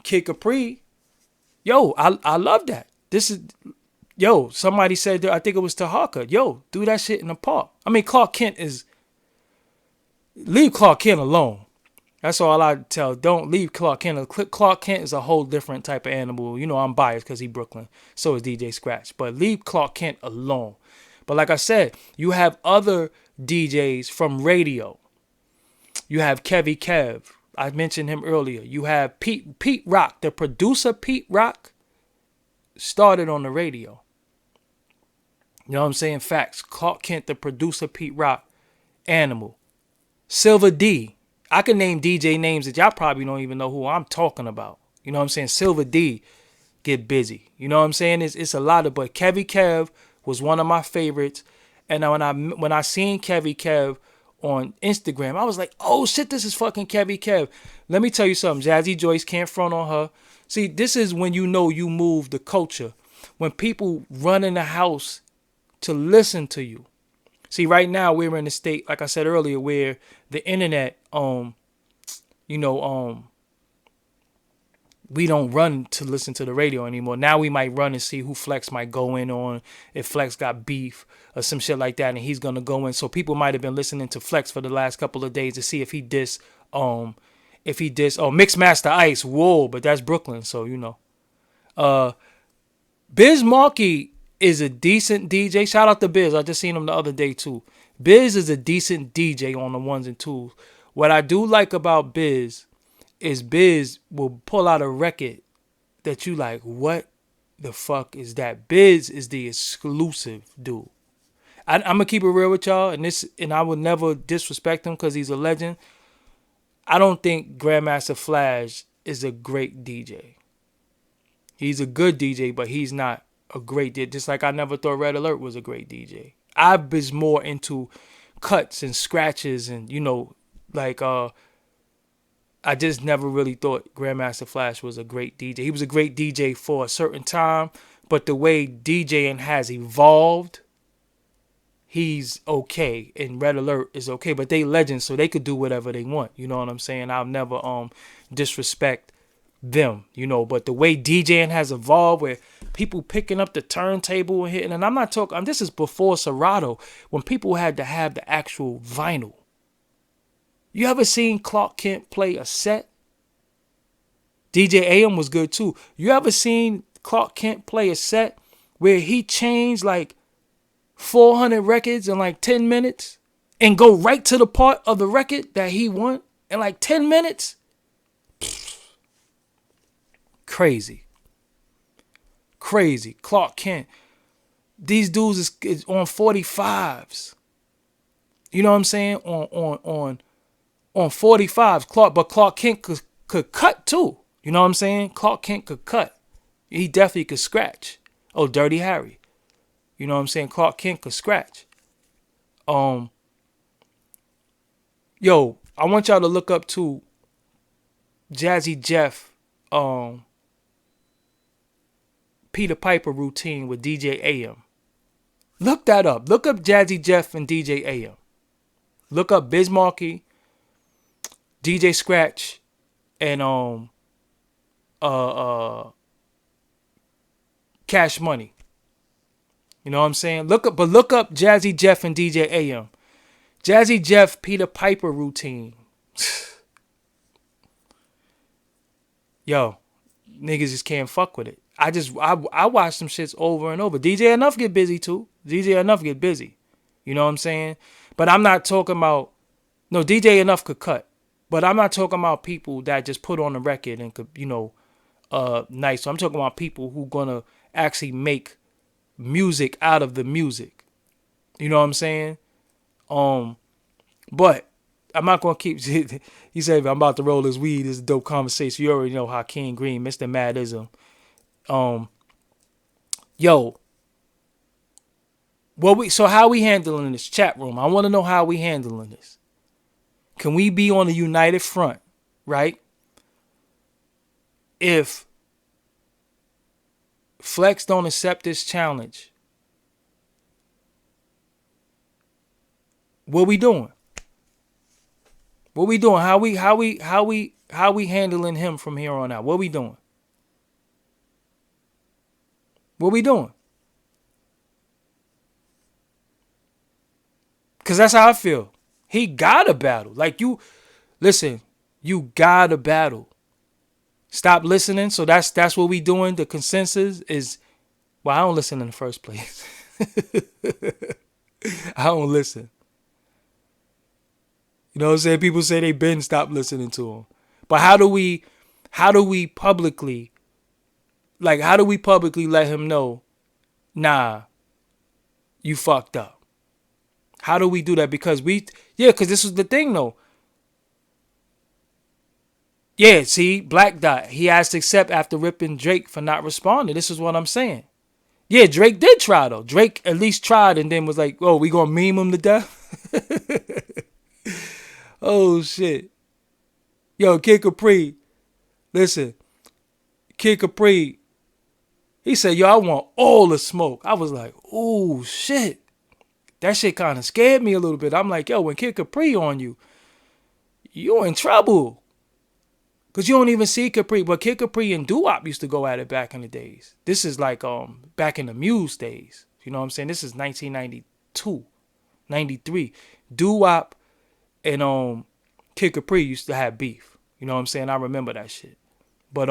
Kid Capri, yo, I love that. This is, yo, somebody said, I think it was Tahaka, yo, do that shit in the park. I mean, leave Clark Kent alone. That's all I tell. Don't leave Clark Kent. Clark Kent is a whole different type of animal. You know, I'm biased because he's Brooklyn. So is DJ Scratch. But leave Clark Kent alone. But like I said, you have other DJs from radio. You have Kevy Kev. I mentioned him earlier. You have Pete Rock. The producer Pete Rock started on the radio. You know what I'm saying? Facts. Clark Kent, the producer Pete Rock. Animal. Silver D. I can name DJ names that y'all probably don't even know who I'm talking about. You know what I'm saying? Silver D get busy. You know what I'm saying? It's a lot of, but Kevy Kev was one of my favorites. And when I seen Kevy Kev on Instagram. I was like, oh shit, this is fucking Kevy Kev. Let me tell you something. Jazzy Joyce can't front on her. See, this is when you know you move the culture. When people run in the house to listen to you. See, right now we're in a state, like I said earlier, where the internet, we don't run to listen to the radio anymore. Now we might run and see who Flex might go in on, if Flex got beef or some shit like that, and he's gonna go in. So people might have been listening to Flex for the last couple of days to see if he Mixmaster Ice, whoa, but that's Brooklyn, so you know. Biz Markie is a decent DJ. Shout out to Biz. I just seen him the other day too. Biz is a decent DJ on the ones and twos. What I do like about Biz is Biz will pull out a record that you like, what the fuck is that? Biz is the exclusive dude. I'm gonna keep it real with y'all, and I would never disrespect him because he's a legend. I don't think Grandmaster Flash is a great DJ. He's a good DJ, but he's not a great DJ. Just like I never thought Red Alert was a great DJ. I was more into cuts and scratches and, you know, like I just never really thought Grandmaster Flash was a great DJ. He was a great DJ for a certain time, but the way DJing has evolved, he's okay, and Red Alert is okay, but they legends, so they could do whatever they want. You know what I'm saying? I'll never disrespect them, you know. But the way DJing has evolved, where people picking up the turntable and hitting, and I'm not talking. This is before Serato, when people had to have the actual vinyl. You ever seen Clark Kent play a set? DJ AM was good too. You ever seen Clark Kent play a set where he changed like 400 records in like 10 minutes and go right to the part of the record that he want in like 10 minutes? Crazy. Clark Kent. These dudes is on 45s. You know what I'm saying? On 45s. But Clark Kent could cut too. You know what I'm saying? Clark Kent could cut. He definitely could scratch. Oh, Dirty Harry. You know what I'm saying? Clark Kent could scratch. Yo, I want y'all to look up to Jazzy Jeff, Peter Piper routine with DJ AM. Look that up. Look up Jazzy Jeff and DJ AM. Look up Biz Markie, DJ Scratch, and Cash Money. You know what I'm saying? Look up Jazzy Jeff and DJ AM. Jazzy Jeff Peter Piper routine. Yo, niggas just can't fuck with it. I watch some shits over and over. DJ Enough get busy too. DJ Enough get busy. You know what I'm saying? But I'm not talking about, no, DJ Enough could cut. But I'm not talking about people that just put on a record and could, you know, nice. So I'm talking about people who gonna actually make music out of the music. You know what I'm saying? But I'm not gonna keep. He said I'm about to roll his weed. This is a dope conversation. You already know how King Green, Mr. Madism. Yo, so how we handling this chat room? I want to know how we handling this. Can we be on a united front, right? If Flex don't accept this challenge, what we doing? What we doing? How we handling him from here on out? What we doing? What we doing? Cause that's how I feel. He gotta battle. Like you gotta battle. Stop listening. So that's what we doing. The consensus is, well, I don't listen in the first place. I don't listen. You know what I'm saying? People say they been stopped listening to him. But how do we publicly let him know, nah, you fucked up? How do we do that? Because because this was the thing though. Yeah, see, Black Dot, he has to accept after ripping Drake for not responding. This is what I'm saying. Yeah, Drake did try though. Drake at least tried and then was like, oh, we gonna meme him to death? Oh shit. Yo, Kid Capri. Listen, Kid Capri. He said, yo, I want all the smoke. I was like, oh shit. That shit kind of scared me a little bit. I'm like, yo, when Kid Capri on you, you're in trouble. Because you don't even see Capri. But Kid Capri and Doo-Wop used to go at it back in the days. This is like back in the Muse days. You know what I'm saying? This is 1992, 93. Doo-Wop and Kid Capri used to have beef. You know what I'm saying? I remember that shit. But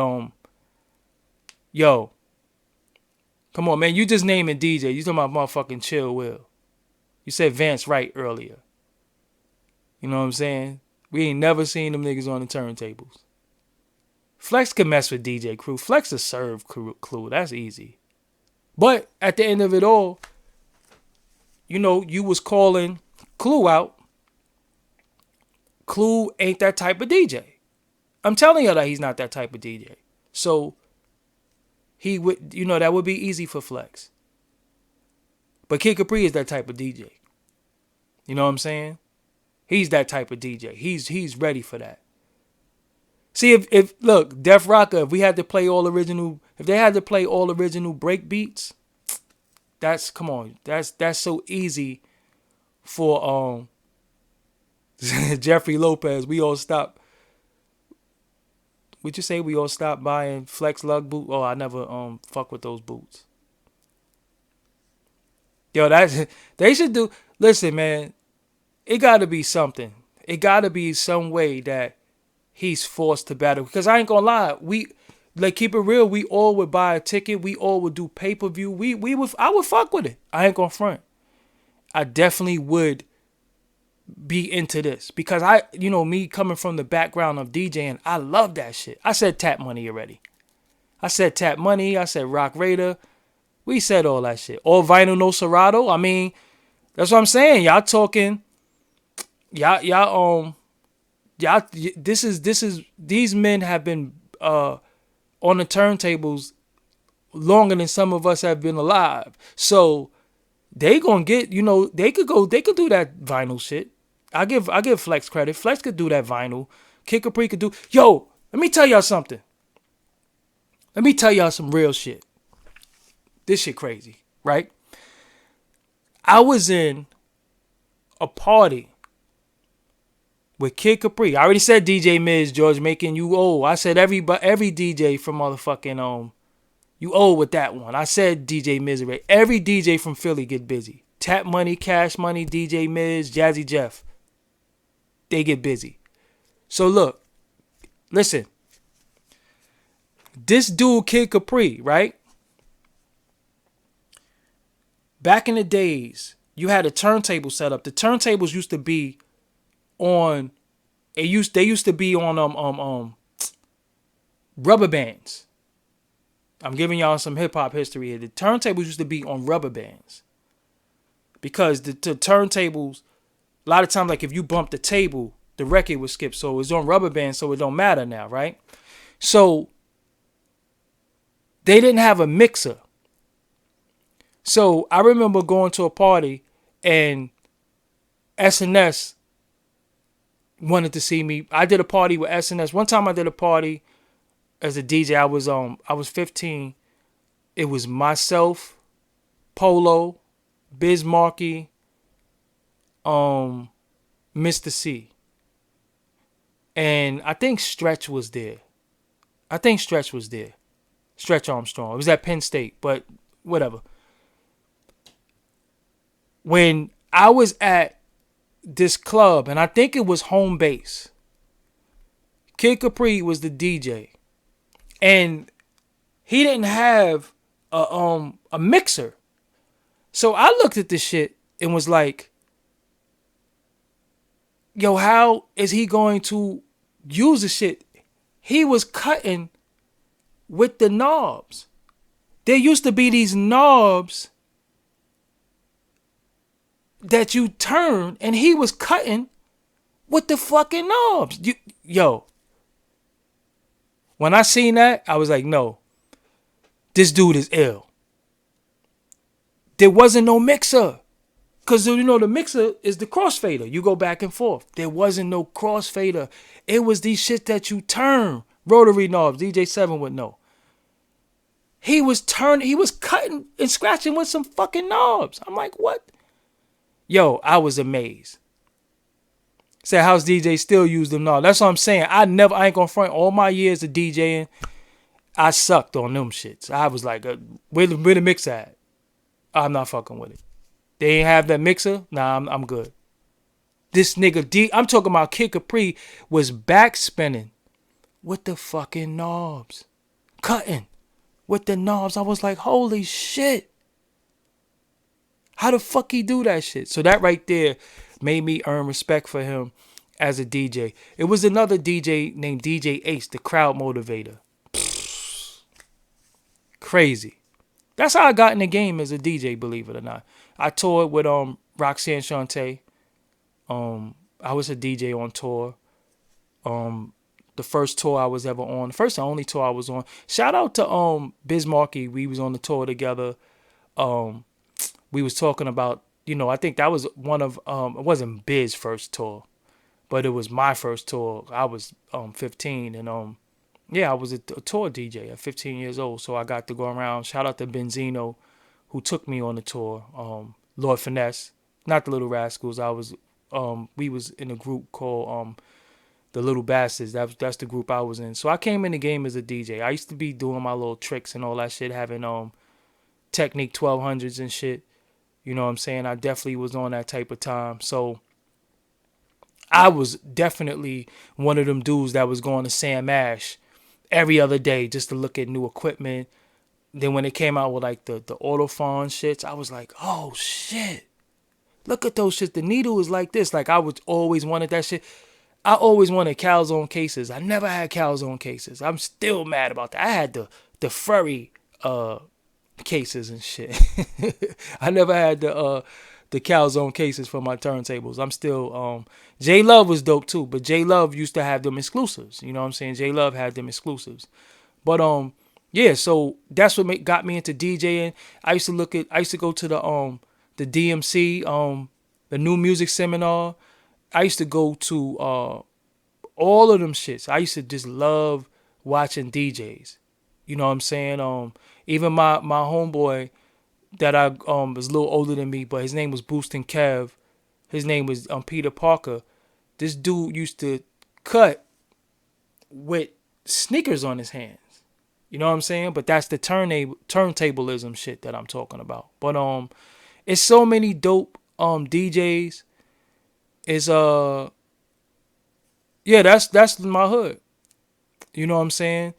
yo, come on, man. You just naming DJ. You talking about motherfucking Chill Will. You said Vance Wright earlier. You know what I'm saying? We ain't never seen them niggas on the turntables. Flex can mess with DJ Clue. Flex a serve Clue. That's easy. But at the end of it all, you know, you was calling Clue out. Clue ain't that type of DJ. I'm telling you that he's not that type of DJ. So he would, you know, that would be easy for Flex. But Kid Capri is that type of DJ. You know what I'm saying? He's that type of DJ. He's ready for that. See, if look, Def Rocker, if they had to play all original break beats, that's so easy for Jeffrey Lopez. We all stop. Would you say we all stop buying Flex Lug boot? Oh, I never fuck with those boots. Yo, they should do. Listen, man, it got to be something. It got to be some way that he's forced to battle. Because I ain't gonna lie, keep it real. We all would buy a ticket. We all would do pay-per-view. I would fuck with it. I ain't gonna front. I definitely would be into this because me coming from the background of DJing, I love that shit. I said Tap Money already. I said Tap Money. I said Rock Raider. We said all that shit. All vinyl, no Serato. I mean, that's what I'm saying. Y'all talking. These men have been on the turntables longer than some of us have been alive. So they gonna get, they could do that vinyl shit. I give Flex credit. Flex could do that vinyl. Kid Capri could do. Yo, let me tell y'all something. Let me tell y'all some real shit. This shit crazy, right? I was in a party with Kid Capri. I already said DJ Miz, George, making you old. I said every DJ from motherfucking you old with that one. I said DJ Miz already. Every DJ from Philly get busy. Tap Money, Cash Money, DJ Miz, Jazzy Jeff. They get busy. So look, listen. This dude, Kid Capri, right? Back in the days, you had a turntable set up. The turntables used to be on. They used to be on rubber bands. I'm giving y'all some hip hop history here. The turntables used to be on rubber bands because the turntables, a lot of times, like if you bump the table, the record would skip. So it's on rubber bands, so it don't matter now, right? So they didn't have a mixer. So I remember going to a party and SNS wanted to see me. I did a party with SNS. One time I did a party as a DJ. I was 15. It was myself, Polo, Biz Markie, Mr. C. And I think Stretch was there. Stretch Armstrong. It was at Penn State, but whatever. When I was at this club, and I think it was Home Base, Kid Capri was the DJ. And he didn't have a mixer. So I looked at this shit and was like, yo, how is he going to use the shit? He was cutting with the knobs. There used to be these knobs that you turn, and he was cutting with the fucking knobs. Yo. When I seen that, I was like, no, this dude is ill. There wasn't no mixer. Because, you know, the mixer is the crossfader. You go back and forth. There wasn't no crossfader. It was these shit that you turn. Rotary knobs. DJ 7 would know. He was cutting and scratching with some fucking knobs. I'm like, what? Yo, I was amazed. Said, how's DJ still use them knobs? That's what I'm saying. I ain't gonna front all my years of DJing. I sucked on them shits. I was like, where the mixer at? I'm not fucking with it. They ain't have that mixer? Nah, I'm good. This nigga I'm talking about Kid Capri was back spinning with the fucking knobs. Cutting with the knobs. I was like, holy shit. How the fuck he do that shit? So that right there made me earn respect for him as a DJ. It was another DJ named DJ Ace, the crowd motivator. Crazy. That's how I got in the game as a DJ, believe it or not. I toured with Roxanne Shante. I was a DJ on tour. The first tour I was ever on, the first and only tour I was on. Shout out to Biz Markie. We was on the tour together. We was talking about, you know, I think that was one of it wasn't Biz's first tour, but it was my first tour. I was 15 and yeah, I was a tour DJ at 15 years old, so I got to go around. Shout out to Benzino, who took me on the tour. Lord Finesse, not the Little Rascals. We was in a group called the Little Bastards. That's the group I was in. So I came in the game as a DJ. I used to be doing my little tricks and all that shit, having Technique 1200s and shit. You know what I'm saying? I definitely was on that type of time. So I was definitely one of them dudes that was going to Sam Ash every other day just to look at new equipment. Then when it came out with like the Autophon shits, I was like, oh shit. Look at those shits. The needle is like this. Like I would always wanted that shit. I always wanted calzone cases. I never had calzone cases. I'm still mad about that. I had the furry cases and shit. I never had the calzone cases for my turntables. I'm still J Love was dope too, but J Love used to have them exclusives. You know what I'm saying? J Love had them exclusives. But yeah, so that's what got me into DJing. I used to go to the DMC, the New Music Seminar. I used to go to all of them shits. I used to just love watching DJs. You know what I'm saying? Even my homeboy that I was a little older than me, but his name was Boostin' Kev. His name was Peter Parker. This dude used to cut with sneakers on his hands. You know what I'm saying? But that's the turntablism shit that I'm talking about. But it's so many dope DJs. It's yeah, that's my hood. You know what I'm saying?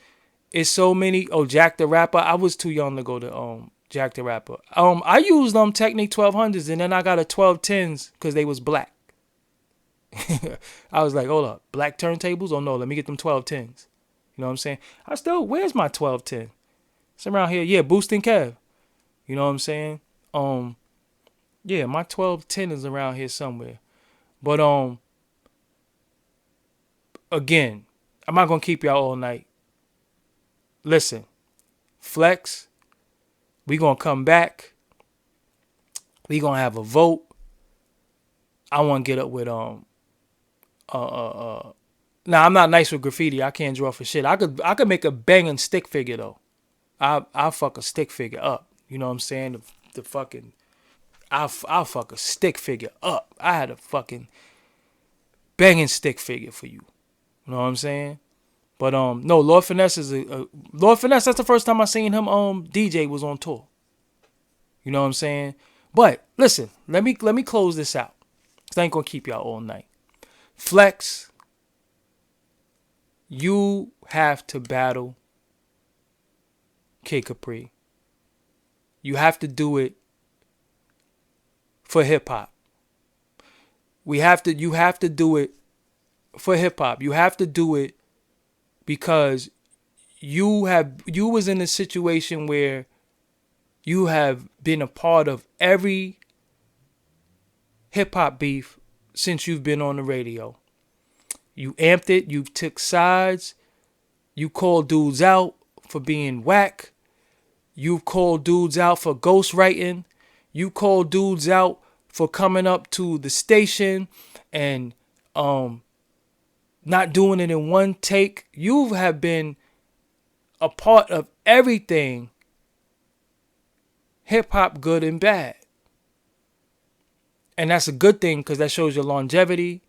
It's so many. Oh, Jack the Rapper. I was too young to go to Jack the Rapper. I used Technique 1200s and then I got a 1210s because they was black. I was like, hold up, black turntables? Oh no, let me get them 1210s. You know what I'm saying? Where's my 1210? It's around here. Yeah, Boostin' Kev. You know what I'm saying? Yeah, my 1210 is around here somewhere. But again, I'm not gonna keep y'all all night. Listen, Flex, we gonna come back. We gonna have a vote. I wanna get up with Now I'm not nice with graffiti. I can't draw for shit. I could make a banging stick figure though. I'll fuck a stick figure up. You know what I'm saying? The fucking I'll fuck a stick figure up. I had a fucking banging stick figure for you. You know what I'm saying? But no, Lord Finesse is Lord Finesse. That's the first time I seen him. DJ was on tour. You know what I'm saying? But listen, let me close this out. 'Cause I ain't gonna keep y'all all night. Flex, you have to battle Kid Capri. You have to do it for hip hop. You have to do it for hip hop. You have to do it because you was in a situation where you have been a part of every hip hop beef since you've been on the radio. You amped it, you took sides, you called dudes out for being whack, you called dudes out for ghostwriting, you called dudes out for coming up to the station and not doing it in one take. You have been a part of everything hip hop, good and bad. And that's a good thing because that shows your longevity.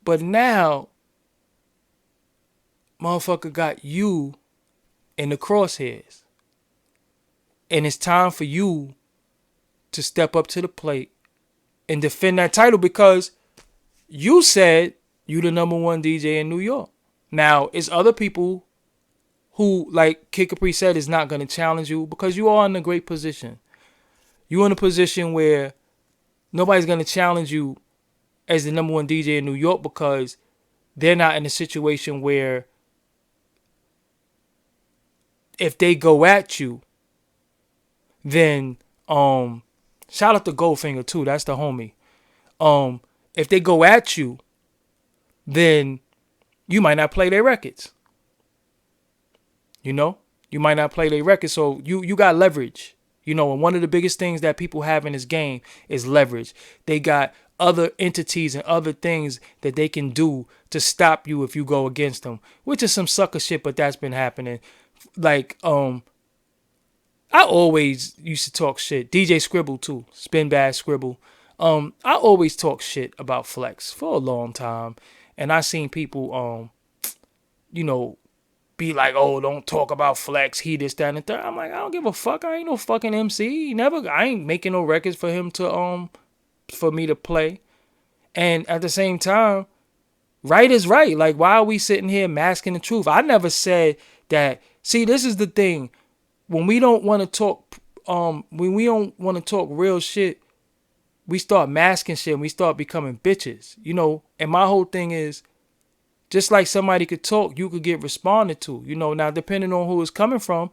But now, motherfucker got you in the crosshairs. And it's time for you to step up to the plate and defend that title because you said you the number one DJ in New York. Now, it's other people who, like Kid Capri said, is not going to challenge you because you are in a great position. You're in a position where nobody's going to challenge you as the number one DJ in New York because they're not in a situation where if they go at you, then shout out to Goldfinger too. That's the homie. If they go at you, then you might not play their records. You know, you might not play their records, so you got leverage. You know, and one of the biggest things that people have in this game is leverage. They got other entities and other things that they can do to stop you if you go against them, which is some sucker shit, but that's been happening. Like, I always used to talk shit. DJ Scribble too, Spin Bad Scribble. I always talk shit about Flex for a long time, and I seen people, you know, be like, oh, don't talk about Flex, he this, that, and the third. I'm like, I don't give a fuck. I ain't no fucking MC. I ain't making no records for him to for me to play. And at the same time, right is right. Like, why are we sitting here masking the truth? I never said that. See, this is the thing. When we don't want to talk, when we don't want to talk real shit, we start masking shit and we start becoming bitches. You know, and my whole thing is, just like somebody could talk, you could get responded to. You know, now depending on who it's coming from,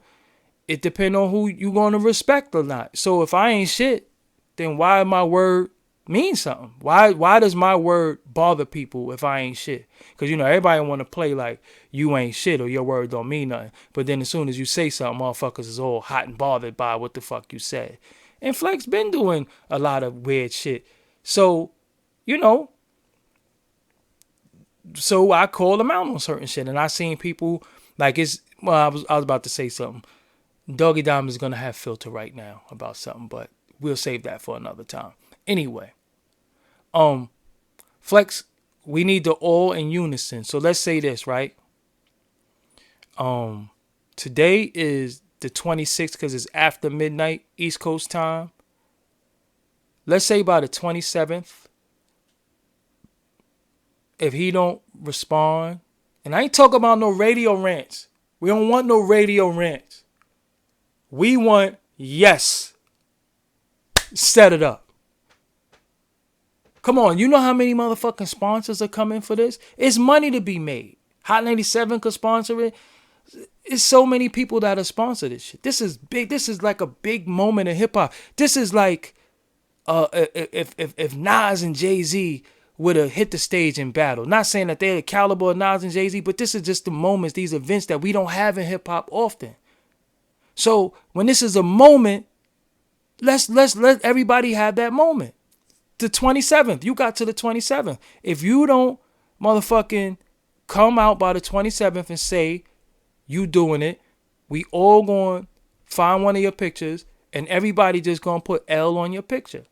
it depends on who you going to respect or not. So if I ain't shit, then why my word mean something? Why does my word bother people if I ain't shit? Because, you know, everybody want to play like you ain't shit or your word don't mean nothing. But then as soon as you say something, motherfuckers is all hot and bothered by what the fuck you said. And Flex been doing a lot of weird shit. So, you know, so I called him out on certain shit, and I seen people like I was about to say something. Doggie Diamond is gonna have filter right now about something, but we'll save that for another time. Anyway, Flex, we need to all in unison. So let's say this, right? Today is the 26th because it's after midnight East Coast time. Let's say by the 27th. If he don't respond, and I ain't talking about no radio rants. We don't want no radio rants. We want, yes, set it up. Come on, you know how many motherfucking sponsors are coming for this? It's money to be made. Hot 97 could sponsor it. It's so many people that are sponsor this shit. This is big. This is like a big moment in hip hop. This is like if Nas and Jay-Z would have hit the stage in battle. Not saying that they're the caliber of Nas and Jay-Z, but this is just the moments, these events that we don't have in hip-hop often. So when this is a moment, let's let everybody have that moment. The 27th, you got to the 27th. If you don't motherfucking come out by the 27th and say you doing it, we all going to find one of your pictures and everybody just going to put L on your picture.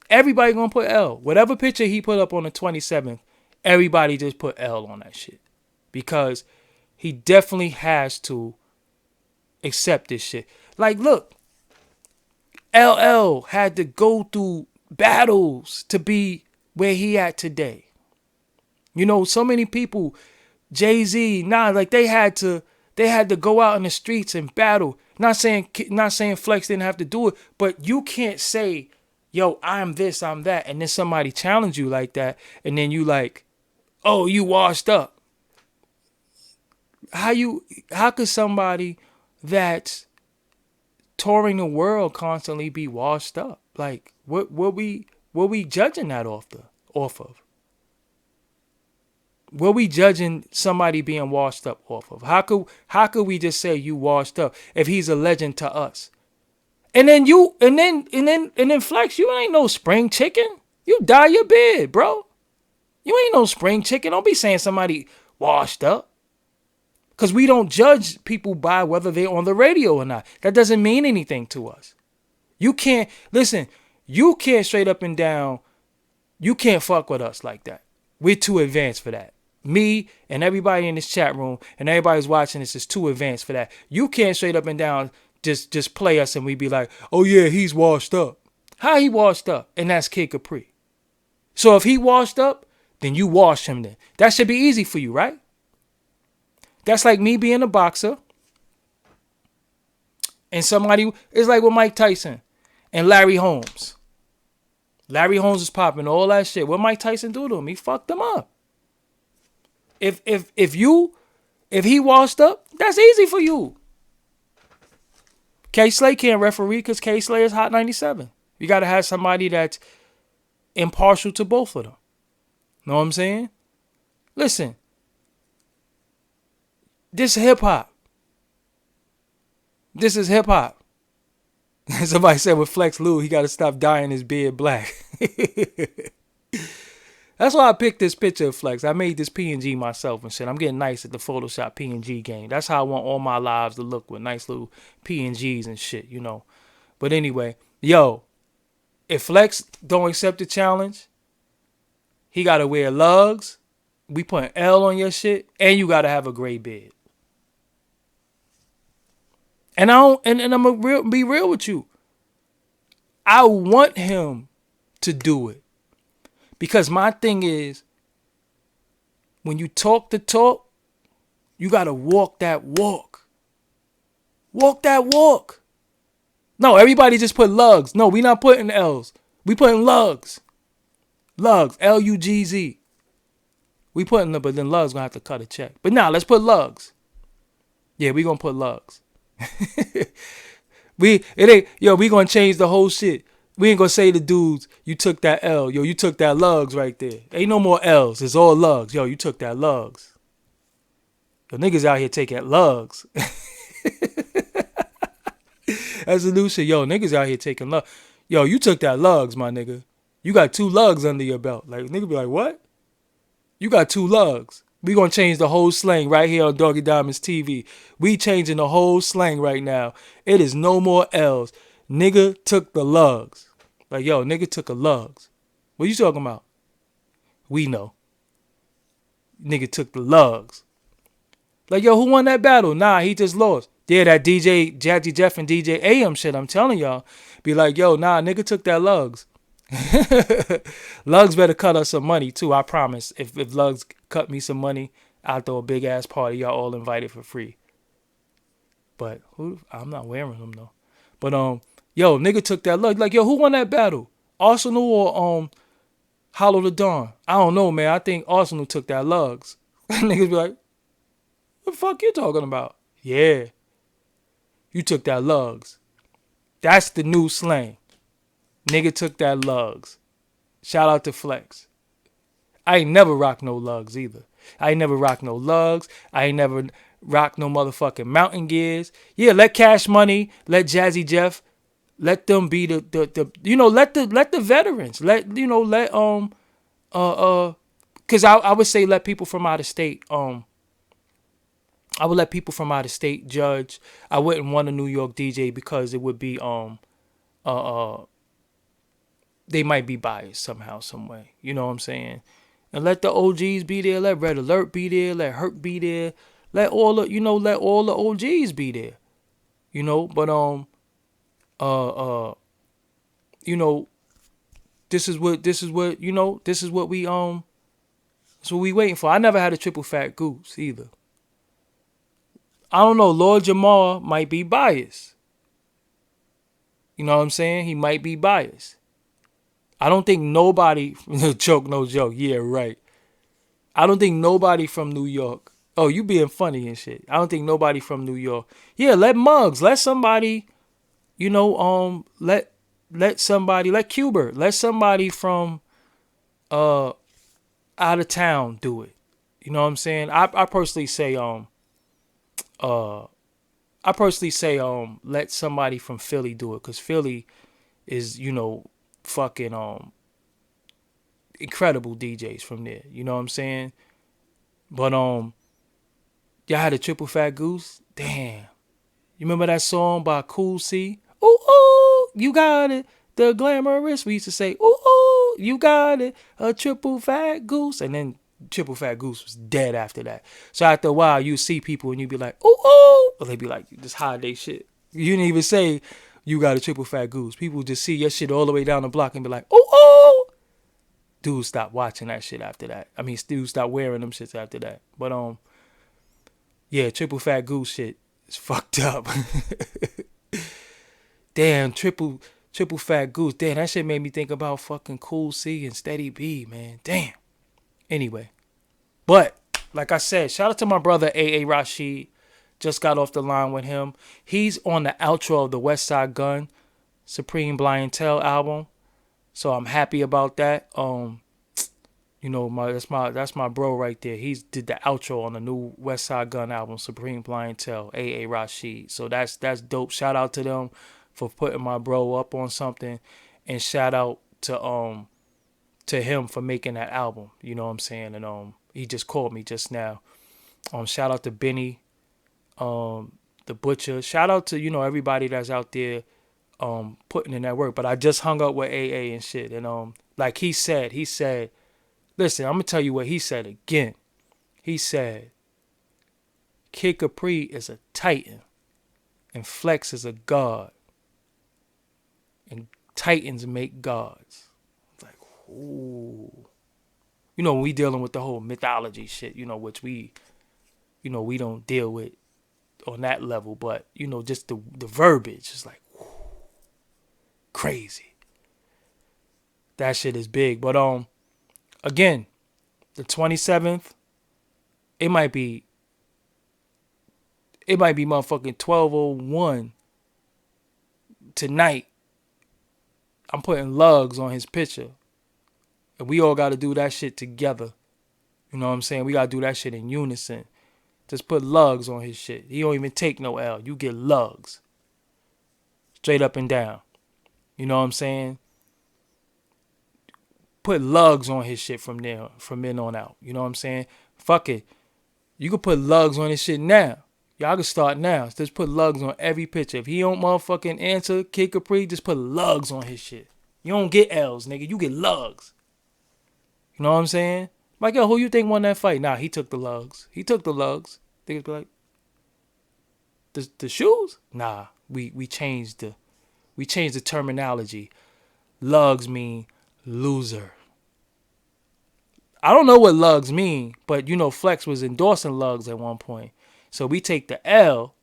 Everybody gonna put L. Whatever picture he put up on the 27th, everybody just put L on that shit. Because he definitely has to accept this shit. Like, look, LL had to go through battles to be where he at today. You know, so many people, Jay-Z, like they had to go out in the streets and battle. Not saying Flex didn't have to do it, but you can't say, yo, I'm this, I'm that, and then somebody challenge you like that, and then you like, oh, you washed up. How could somebody that's touring the world constantly be washed up? Like, what we judging that off of? What we judging somebody being washed up off of? How could we just say you washed up if he's a legend to us? And then Flex, you ain't no spring chicken. You dye your beard, bro. You ain't no spring chicken. Don't be saying somebody washed up. Because we don't judge people by whether they're on the radio or not. That doesn't mean anything to us. You can't, listen, you can't straight up and down, you can't fuck with us like that. We're too advanced for that. Me and everybody in this chat room and everybody's watching this is too advanced for that. You can't straight up and down just play us and we be like, oh yeah, he's washed up. How he washed up? And that's Kid Capri. So if he washed up, then you wash him then. That should be easy for you, right? That's like me being a boxer and somebody, it's like with Mike Tyson and Larry Holmes. Larry Holmes is popping all that shit. What Mike Tyson do to him? He fucked him up. If he washed up, that's easy for you. K Slay can't referee because K Slay is Hot 97. You got to have somebody that's impartial to both of them. Know what I'm saying? Listen. This is hip hop. This is hip hop. Somebody said with Flex Lou, he got to stop dyeing his beard black. That's why I picked this picture of Flex. I made this PNG myself and shit. I'm getting nice at the Photoshop PNG game. That's how I want all my lives to look, with nice little PNGs and shit, you know. But anyway, yo, if Flex don't accept the challenge, he got to wear lugs. We put an L on your shit, and you got to have a gray beard. And I'm gonna be real with you. I want him to do it. Because my thing is, when you talk the talk, you gotta walk that walk. Walk that walk. No, everybody just put lugs. No, we not putting L's. We putting lugs. Lugs. Lugz. We putting them, but then lugs gonna have to cut a check. But now let's put lugs. Yeah, we gonna put lugs. We gonna change the whole shit. We ain't gonna say to dudes, you took that L. Yo, you took that lugs right there. Ain't no more L's. It's all lugs. Yo, you took that lugs. Yo, niggas out here taking lugs. That's the new shit. Yo, niggas out here taking lugs. Yo, you took that lugs, my nigga. You got 2 lugs under your belt. Like, nigga be like, what? You got 2 lugs. We gonna change the whole slang right here on Doggie Diamonds TV. We changing the whole slang right now. It is no more L's. Nigga took the lugs. Like, yo, nigga took a lugs. What you talking about? We know. Nigga took the lugs. Like, yo, who won that battle? Nah, he just lost. Yeah, that DJ, Jazzy Jeff and DJ AM shit, I'm telling y'all. Be like, yo, nah, nigga took that lugs. Lugs better cut us some money too, I promise. If Lugs cut me some money, I'll throw a big ass party. Y'all all invited for free. But I'm not wearing them though. But yo, nigga took that lug. Like, yo, who won that battle? Arsenal or Hollow the Dawn? I don't know, man. I think Arsenal took that lugs. Niggas be like, what the fuck you talking about? Yeah. You took that lugs. That's the new slang. Nigga took that lugs. Shout out to Flex. I ain't never rocked no lugs either. I ain't never rocked no lugs. I ain't never rocked no motherfucking mountain gears. Yeah, let Cash Money, let Jazzy Jeff, let them be the let the veterans. Cause I would say let people from out of state I would let people from out of state judge. I wouldn't want a New York DJ because it would be they might be biased somehow, some way. You know what I'm saying? And let the OGs be there. Let Red Alert be there. Let Hurt be there. Let all the OGs be there. You know, but this is what we waiting for. I never had a triple fat goose either. I don't know. Lord Jamar might be biased. You know what I'm saying? He might be biased. I don't think nobody, no joke. Yeah, right. I don't think nobody from New York. Oh, you being funny and shit. I don't think nobody from New York. Yeah, let Muggs, let somebody, let somebody, let Cubert, let somebody from out of town do it. You know what I'm saying? I personally say I personally say let somebody from Philly do it, because Philly is, fucking incredible DJs from there. You know what I'm saying? But y'all had a triple fat goose? Damn. You remember that song by Cool C? Ooh, ooh, you got it. The glamorous. We used to say, ooh, ooh, you got it. A triple fat goose. And then triple fat goose was dead after that. So after a while, you see people and you be like, ooh, ooh. Or they be like, just hide they shit. You didn't even say you got a triple fat goose. People just see your shit all the way down the block and be like, ooh, ooh. Dudes stop watching that shit after that. I mean, dudes stop wearing them shits after that. But yeah, triple fat goose shit is fucked up. Damn, triple fat goose. Damn, that shit made me think about fucking Cool C and Steady B, man. Damn. Anyway, but like I said, shout out to my brother A.A. Rashid. Just got off the line with him. He's on the outro of the West Side Gun Supreme Blientele album, so I'm happy about that. That's my bro right there. He's did the outro on the new West Side Gun album, Supreme Blientele, A.A. Rashid. So that's dope. Shout out to them for putting my bro up on something, and shout out to him for making that album. You know what I'm saying? And he just called me just now. Shout out to Benny, the Butcher. Shout out to everybody that's out there putting in that work. But I just hung up with A.A. and shit, and like he said, listen, I'm gonna tell you what he said again. He said, Kid Capri is a titan, and Flex is a god, and titans make gods. It's like, ooh. When we dealing with the whole mythology shit, which we don't deal with on that level, but just the verbiage is like, whoo, crazy. That shit is big. But again, the 27th, it might be motherfucking 12:01 tonight. I'm putting lugs on his picture, and we all got to do that shit together. You know what I'm saying? We got to do that shit in unison. Just put lugs on his shit. He don't even take no L. You get lugs. Straight up and down. You know what I'm saying? Put lugs on his shit from then on out. You know what I'm saying? Fuck it. You can put lugs on his shit now. Y'all can start now. Just put lugs on every picture. If he don't motherfucking answer Kid Capri, just put lugs on his shit. You don't get L's, nigga. You get lugs. You know what I'm saying? Like, yo, who you think won that fight? Nah, he took the lugs. Niggas be like, the shoes? Nah, we changed the terminology. Lugs mean loser. I don't know what lugs mean, but Flex was endorsing lugs at one point. So we take the L,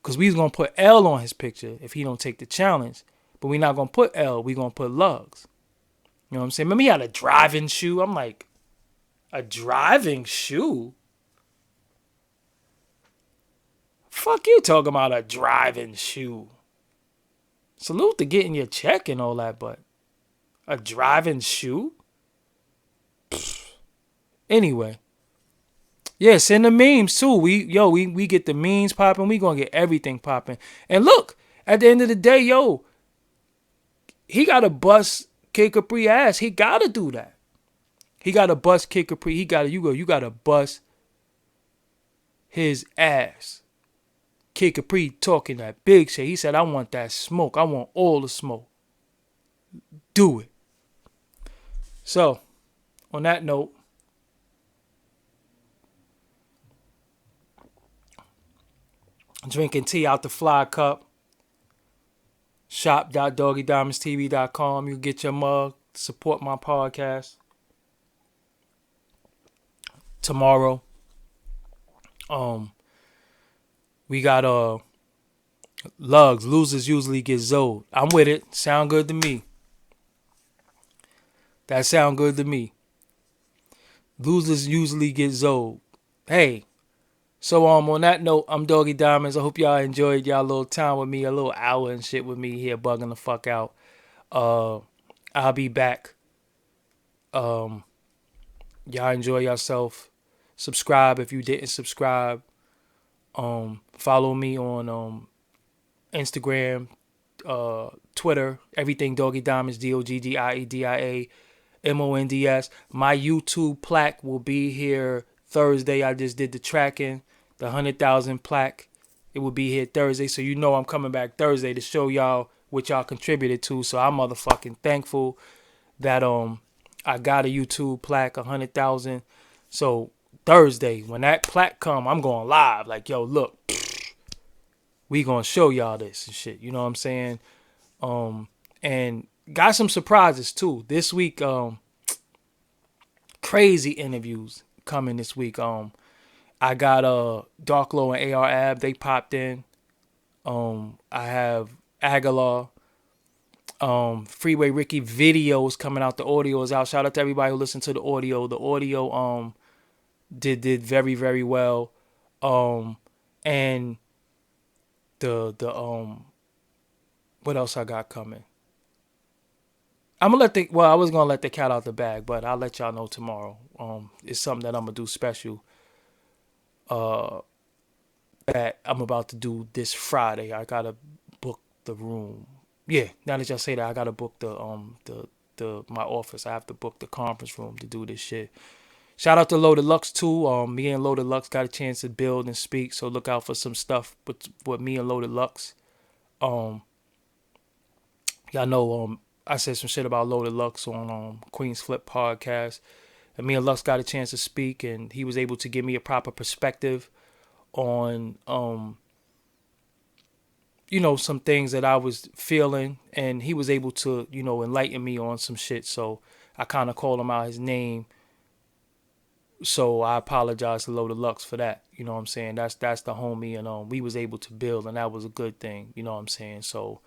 because we was going to put L on his picture if he don't take the challenge. But we not going to put L, we going to put lugs. You know what I'm saying? Remember he had a driving shoe? I'm like, a driving shoe? Fuck you talking about a driving shoe. Salute to getting your check and all that, but a driving shoe? Pfft. Anyway. Yeah, send the memes too. We get the memes popping. We gonna get everything popping. And look, at the end of the day, he gotta bust Kid Capri ass. He gotta do that. He gotta bust Kid Capri. You gotta bust his ass. Kid Capri talking that big shit. He said, I want that smoke. I want all the smoke. Do it. So, on that note, drinking tea out the fly cup. Shop.doggydiamondstv.com. You get your mug. Support my podcast. Tomorrow, we got lugs. Losers usually get zoed. I'm with it. Sound good to me. That sound good to me. Losers usually get zoed. Hey. So on that note, I'm Doggy Diamonds. I hope y'all enjoyed y'all little time with me, a little hour and shit with me here bugging the fuck out. I'll be back. Y'all enjoy yourself. Subscribe if you didn't subscribe. Follow me on Instagram, Twitter, everything Doggie Diamonds, DOGGIEDIAMONDS. My YouTube plaque will be here Thursday. I just did the tracking, the 100,000 plaque. It will be here Thursday, so you know I'm coming back Thursday to show y'all what y'all contributed to. So I'm motherfucking thankful that I got a YouTube plaque, 100,000. So Thursday, when that plaque come, I'm going live. Like, yo, look, we gonna show y'all this and shit. You know what I'm saying? And got some surprises too. This week, crazy interviews coming this week. I got Dark Low and AR Ab, they popped in. I have Aguilar. Freeway Ricky videos coming out. The audio is out. Shout out to everybody who listened to the audio. The audio did very, very well. And the what else I got coming? I was gonna let the cat out the bag, but I'll let y'all know tomorrow. It's something that I'm gonna do special. That I'm about to do this Friday. I gotta book the room. Yeah, now that y'all say that, I gotta book the my office. I have to book the conference room to do this shit. Shout out to Loaded Lux too. Me and Loaded Lux got a chance to build and speak, so look out for some stuff with me and Loaded Lux. Y'all know I said some shit about Loaded Lux on Queen's Flip podcast, and me and Lux got a chance to speak, and he was able to give me a proper perspective on some things that I was feeling, and he was able to enlighten me on some shit. So I kind of called him out his name. So I apologize to Loaded Lux for that. You know what I'm saying? That's the homie, and we was able to build, and that was a good thing. You know what I'm saying? So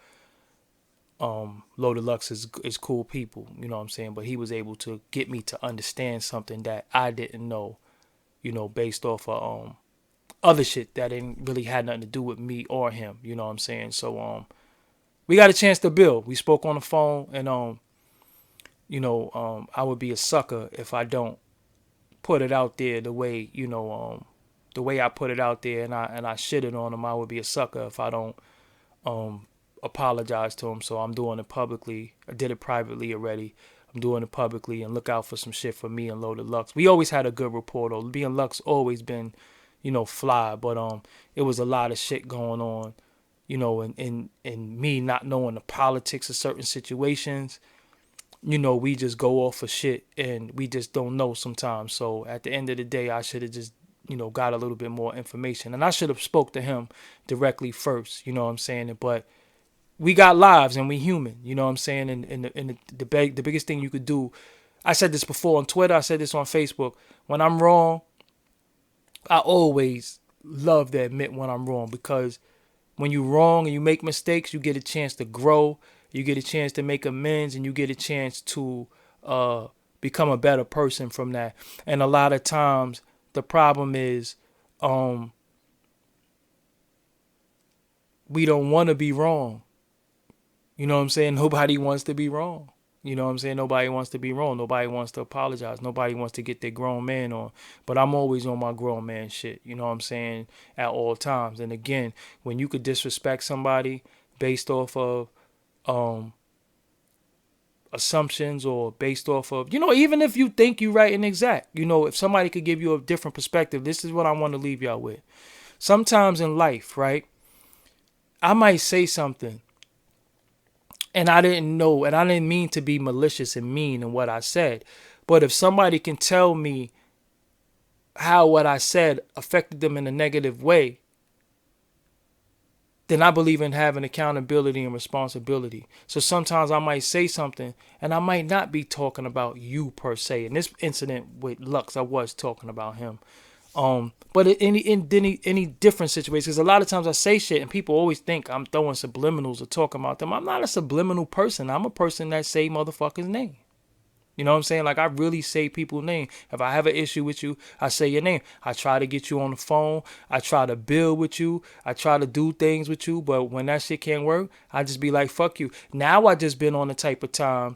Loaded Lux is cool people. You know what I'm saying? But he was able to get me to understand something that I didn't know. Based off of other shit that didn't really had nothing to do with me or him. You know what I'm saying? So we got a chance to build. We spoke on the phone, and I would be a sucker if I don't put it out there the way the way I put it out there, and I shitted on him. I would be a sucker if I don't apologize to him. So I'm doing it publicly. I did it privately already. I'm doing it publicly, and look out for some shit for me and Loaded Lux. We always had a good rapport though. Me and Lux always been fly, but it was a lot of shit going on, and me not knowing the politics of certain situations. We just go off of shit, and we just don't know sometimes. So at the end of the day, I should have just got a little bit more information, and I should have spoke to him directly first. You know what I'm saying? But we got lives, and we human. You know what I'm saying? And the biggest thing you could do, I said this before on Twitter, I said this on Facebook. When I'm wrong, I always love to admit when I'm wrong, because when you're wrong and you make mistakes, you get a chance to grow, you get a chance to make amends, and you get a chance to become a better person from that. And a lot of times the problem is we don't want to be wrong. You know what I'm saying? Nobody wants to be wrong. You know what I'm saying? Nobody wants to be wrong. Nobody wants to apologize. Nobody wants to get their grown man on. But I'm always on my grown man shit. You know what I'm saying? At all times. And again, when you could disrespect somebody based off of assumptions, or based off of, even if you think you're right and exact, if somebody could give you a different perspective, this is what I want to leave y'all with. Sometimes in life, right, I might say something, and I didn't know, and I didn't mean to be malicious and mean in what I said. But if somebody can tell me how what I said affected them in a negative way, then I believe in having accountability and responsibility. So sometimes I might say something, and I might not be talking about you per se. In this incident with Lux, I was talking about him. But in any different situations, because a lot of times I say shit and people always think I'm throwing subliminals or talking about them. I'm not a subliminal person. I'm a person that say motherfuckers' name. You know what I'm saying? Like, I really say people's name. If I have an issue with you, I say your name. I try to get you on the phone. I try to build with you. I try to do things with you. But when that shit can't work, I just be like, fuck you. Now I just been on the type of time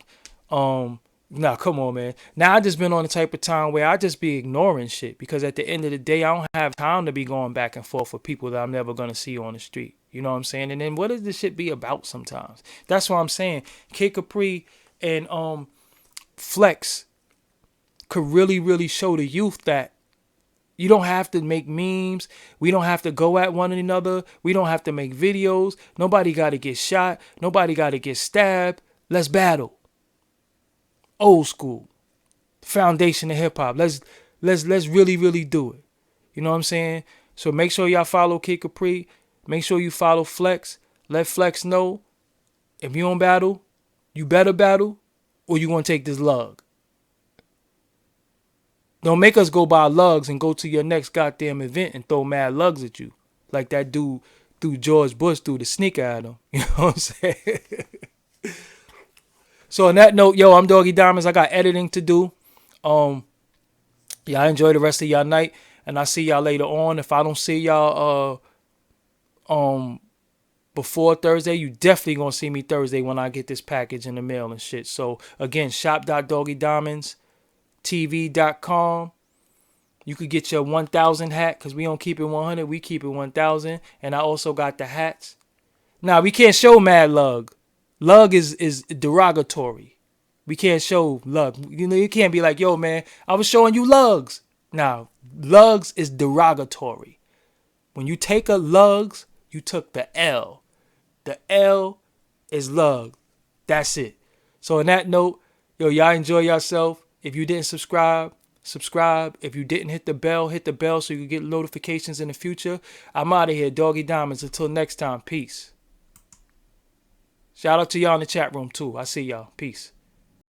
Nah, come on, man. Now I just been on the type of time where I just be ignoring shit because at the end of the day, I don't have time to be going back and forth with people that I'm never gonna see on the street. You know what I'm saying? And then what does this shit be about sometimes? That's what I'm saying. Kid Capri and Flex could really, really show the youth that you don't have to make memes. We don't have to go at one another. We don't have to make videos. Nobody got to get shot. Nobody got to get stabbed. Let's battle. Old school. Foundation of hip hop. Let's really, really do it. You know what I'm saying? So make sure y'all follow Kid Capri. Make sure you follow Flex. Let Flex know if you don't battle, you better battle, or you gonna take this lug. Don't make us go buy lugs and go to your next goddamn event and throw mad lugs at you. Like that dude threw George Bush threw the sneaker at him. You know what I'm saying? So on that note, yo, I'm Doggie Diamonds. I got editing to do. Y'all enjoy the rest of y'all night. And I'll see y'all later on. If I don't see y'all before Thursday, you definitely gonna see me Thursday when I get this package in the mail and shit. So again, shop.doggiediamondstv.com. You could get your 1000 hat because we don't keep it 100. We keep it 1000. And I also got the hats. Now, we can't show mad lug. Lug is derogatory. We can't show lug. You know, you can't be like, yo, man, I was showing you lugs. Now, lugs is derogatory. When you take a lugs, you took the L. The L is lug. That's it. So on that note, yo, y'all enjoy yourself. If you didn't subscribe. If you didn't hit the bell so you can get notifications in the future. I'm out of here, Doggie Diamonds. Until next time, peace. Shout out to y'all in the chat room too. I see y'all. Peace.